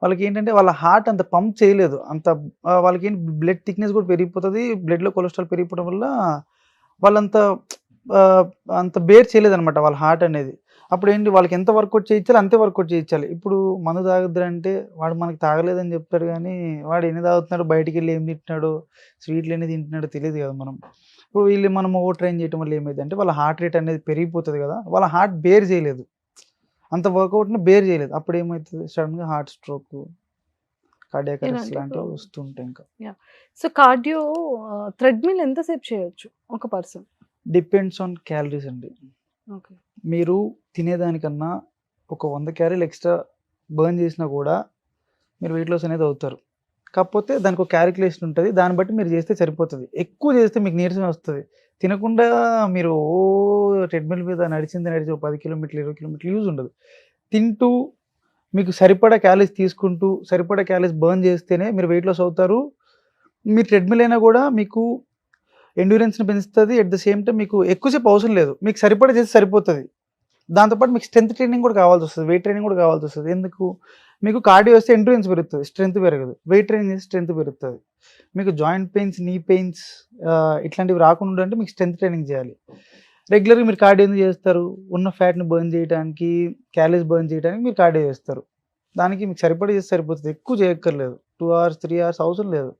వాళ్ళకి ఏంటంటే వాళ్ళ హార్ట్ అంత పంప్ చేయలేదు, వాళ్ళకి ఏంటి బ్లడ్ థిక్నెస్ కూడా పెరిగిపోతుంది, బ్లడ్లో కొలెస్ట్రాల్ పెరిగిపోవడం వల్ల వాళ్ళంత అంత బేర్ చేయలేదు అనమాట వాళ్ళ హార్ట్ అనేది. అప్పుడు ఏంటి, వాళ్ళకి ఎంత వర్కౌట్ చేయించాలి అంతే వర్కౌట్ చేయించాలి. ఇప్పుడు మందు తాగొద్దంటే వాడు మనకి తాగలేదని చెప్తాడు, కానీ వాడు ఎన్ని తాగుతున్నాడు, బయటికి వెళ్ళి ఏం తింటున్నాడో, స్వీట్లు ఎన్ని తింటున్నాడో తెలియదు కదా మనం. ఇప్పుడు మనం ఓవర్ ట్రైన్ చేయడం వల్ల ఏమైంది అంటే వాళ్ళ హార్ట్ రేట్ అనేది పెరిగిపోతుంది కదా, వాళ్ళ హార్ట్ బేర్ చేయలేదు, అంత వర్కౌట్ని బేర్ చేయలేదు. అప్పుడు ఏమవుతుంది, సడన్గా హార్ట్ స్ట్రోక్, కార్డియాక్ అరెస్ట్ లాంటివి వస్తుంటాయి. ఇంకా సో కార్డియో థ్రెడ్మిల్ ఎంతసేపు చేయొచ్చు ఒక పర్సన్? డిపెండ్స్ ఆన్ క్యాలరీస్ అండి. ఓకే. మీరు తినేదానికన్నా ఒక 100 calories ఎక్స్ట్రా బర్న్ చేసినా కూడా మీరు వెయిట్ లాస్ అనేది అవుతారు. కాకపోతే దానికి ఒక క్యాలిక్యులేషన్ ఉంటుంది, దాన్ని బట్టి మీరు చేస్తే సరిపోతుంది. ఎక్కువ చేస్తే మీకు నీరసం వస్తుంది. తినకుండా మీరు ట్రెడ్మిల్ మీద నడిచి ఒక 10 kilometers 20 kilometers యూజ్ ఉండదు. తింటూ మీకు సరిపడా క్యాలరీస్ తీసుకుంటూ సరిపడా క్యాలరీస్ బర్న్ చేస్తేనే మీరు వెయిట్ లాస్ అవుతారు. మీరు ట్రెడ్మిల్ అయినా కూడా మీకు ఎండ్యూరెన్స్ని పెంచుతుంది. ఎట్ ద సేమ్ టైం మీకు ఎక్కువసేపు అవసరం లేదు, మీకు సరిపడా చేస్తే సరిపోతుంది. దాంతోపాటు మీకు స్ట్రెంత్ ట్రైనింగ్ కూడా కావాల్సి వస్తుంది, వెయిట్ ట్రైనింగ్ కూడా కావాల్సి వస్తుంది. ఎందుకు, మీకు కార్డియో వస్తే ఎండ్యూరెన్స్ పెరుగుతుంది, స్ట్రెంత్ పెరగదు. వెయిట్ ట్రైనింగ్ చేస్తే స్ట్రెంత్ పెరుగుతుంది. మీకు జాయింట్ పెయిన్స్, నీ పెయిన్స్ ఇట్లాంటివి రాకుండా అంటే మీకు స్ట్రెంత్ ట్రైనింగ్ చేయాలి. రెగ్యులర్గా మీరు కార్డియో ఎందుకు చేస్తారు, ఉన్న ఫ్యాట్ని బర్న్ చేయడానికి, క్యాలరీస్ బర్న్ చేయడానికి మీరు కార్డియో చేస్తారు. దానికి మీకు సరిపడా చేస్తే సరిపోతుంది, ఎక్కువ చేయక్కర్లేదు. 2 hours 3 hours అవసరం లేదు.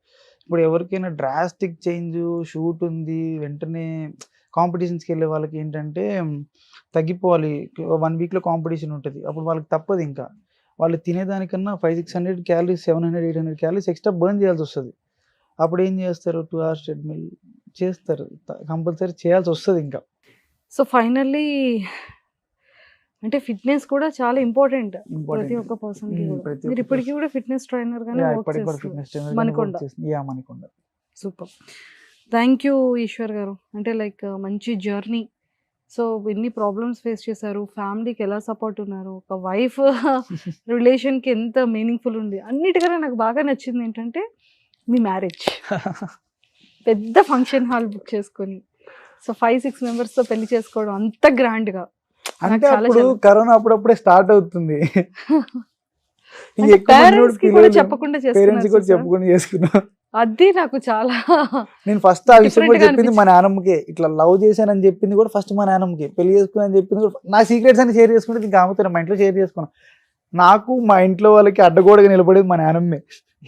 ఇప్పుడు ఎవరికైనా డ్రాస్టిక్ చేంజ్, షూట్ ఉంది, వెంటనే కాంపిటీషన్స్కి వెళ్ళే వాళ్ళకి ఏంటంటే తగ్గిపోవాలి, 1 weekలో కాంపిటీషన్ ఉంటుంది, అప్పుడు వాళ్ళకి తప్పదు. ఇంకా వాళ్ళు తినేదానికన్నా 500-600 calories 700-800 calories ఎక్స్ట్రా బర్న్ చేయాల్సి వస్తుంది. అప్పుడు ఏం చేస్తారు, 2 hours ట్రెడ్మిల్ చేస్తారు, కంపల్సరీ చేయాల్సి వస్తుంది. ఇంకా సో ఫైనల్లీ అంటే ఫిట్నెస్ కూడా చాలా ఇంపార్టెంట్ ప్రతి ఒక్క పర్సన్కి కూడా. మీరు ఇప్పటికీ కూడా ఫిట్నెస్ ట్రైనర్ గానే వర్క్ చేస్తున్నారు Manikonda. Super. Thank you Eshwar గారు. అంటే లైక్ మంచి జర్నీ. సో ఎన్ని ప్రాబ్లమ్స్ ఫేస్ చేశారు, ఫ్యామిలీకి ఎలా సపోర్ట్ ఉన్నారు, ఒక వైఫ్ రిలేషన్కి ఎంత మీనింగ్ఫుల్ ఉంది. అన్నిటికన్నా నాకు బాగా నచ్చింది ఏంటంటే మీ మ్యారేజ్. పెద్ద ఫంక్షన్ హాల్ బుక్ చేసుకొని సో 5-6 members పెళ్లి చేసుకోవడం అంత గ్రాండ్గా. అంటే అప్పుడు కరోనా అప్పుడప్పుడే స్టార్ట్ అవుతుంది, పేరెంట్స్ కి కూడా చెప్పకుండా చేసుకున్నా. అది నాకు చాలా, నేను ఫస్ట్ ఆ విషయం కూడా చెప్పింది మా నాన్నమ్మకి, ఇట్లా లవ్ చేశానని చెప్పింది కూడా ఫస్ట్ మా నాన్నమ్మకి, పెళ్లి చేసుకుని అని చెప్పింది కూడా. నా సీక్రెట్స్ అని షేర్ చేసుకుంటే ఇంకా ఆమెతో మా ఇంట్లో షేర్ చేసుకున్నాను. నాకు మా ఇంట్లో వాళ్ళకి అడ్డగోడగా నిలబడేది మా నానమ్మే.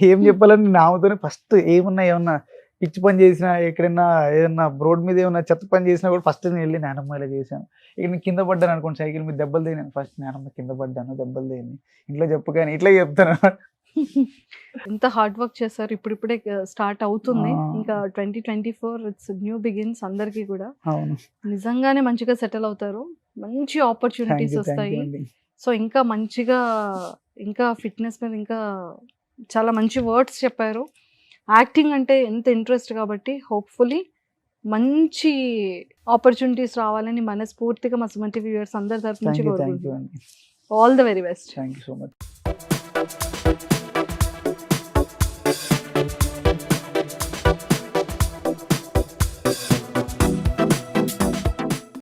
ఏం చెప్పాలని నామతోనే ఫస్ట్ ఏమన్నా పిచ్చి పని చేసినా, ఎక్కడైనా ఏదన్నా రోడ్ మీద ఏమన్నా చెత్త పని చేసినా కూడా ఫస్ట్ నేను వెళ్ళి నానమ్మ ఇలా చేశాను. ఇక నేను కింద పడ్డాను అనుకోండి, సైకిల్ మీద దెబ్బలు తిన్నాను, ఫస్ట్ నానమ్మ కింద పడ్డాను, దెబ్బలు తిని ఇంట్లో చెప్పగానే ఇట్లా చెప్తాను. ఎంత హార్డ్ వర్క్ చేశారు. ఇప్పుడిప్పుడే స్టార్ట్ అవుతుంది. ఆ. ఇంకా 2024 ఇట్స్ న్యూ బిగిన్స్ అందరికీ కూడా. అవును, నిజంగానే మంచిగా సెటిల్ అవుతారు. మంచి థ్యాంక్ ఆపర్చునిటీస్ యూ, థ్యాంక్ వస్తాయి. యూ అండి. సో ఇంకా మంచిగా, ఇంకా ఫిట్నెస్ మీద ఇంకా చాలా మంచి వర్డ్స్ చెప్పారు. యాక్టింగ్ అంటే ఎంత ఇంట్రెస్ట్ కాబట్టి హోప్ఫుల్లీ మంచి ఆపర్చునిటీస్ రావాలని మనస్ఫూర్తిగా మా సుమన్ టీవీ వ్యూవర్స్ అందరి తరఫు నుంచి థ్యాంక్ యూ కోరుకుంటున్నాను. అండి. All the very best. Thank you so much.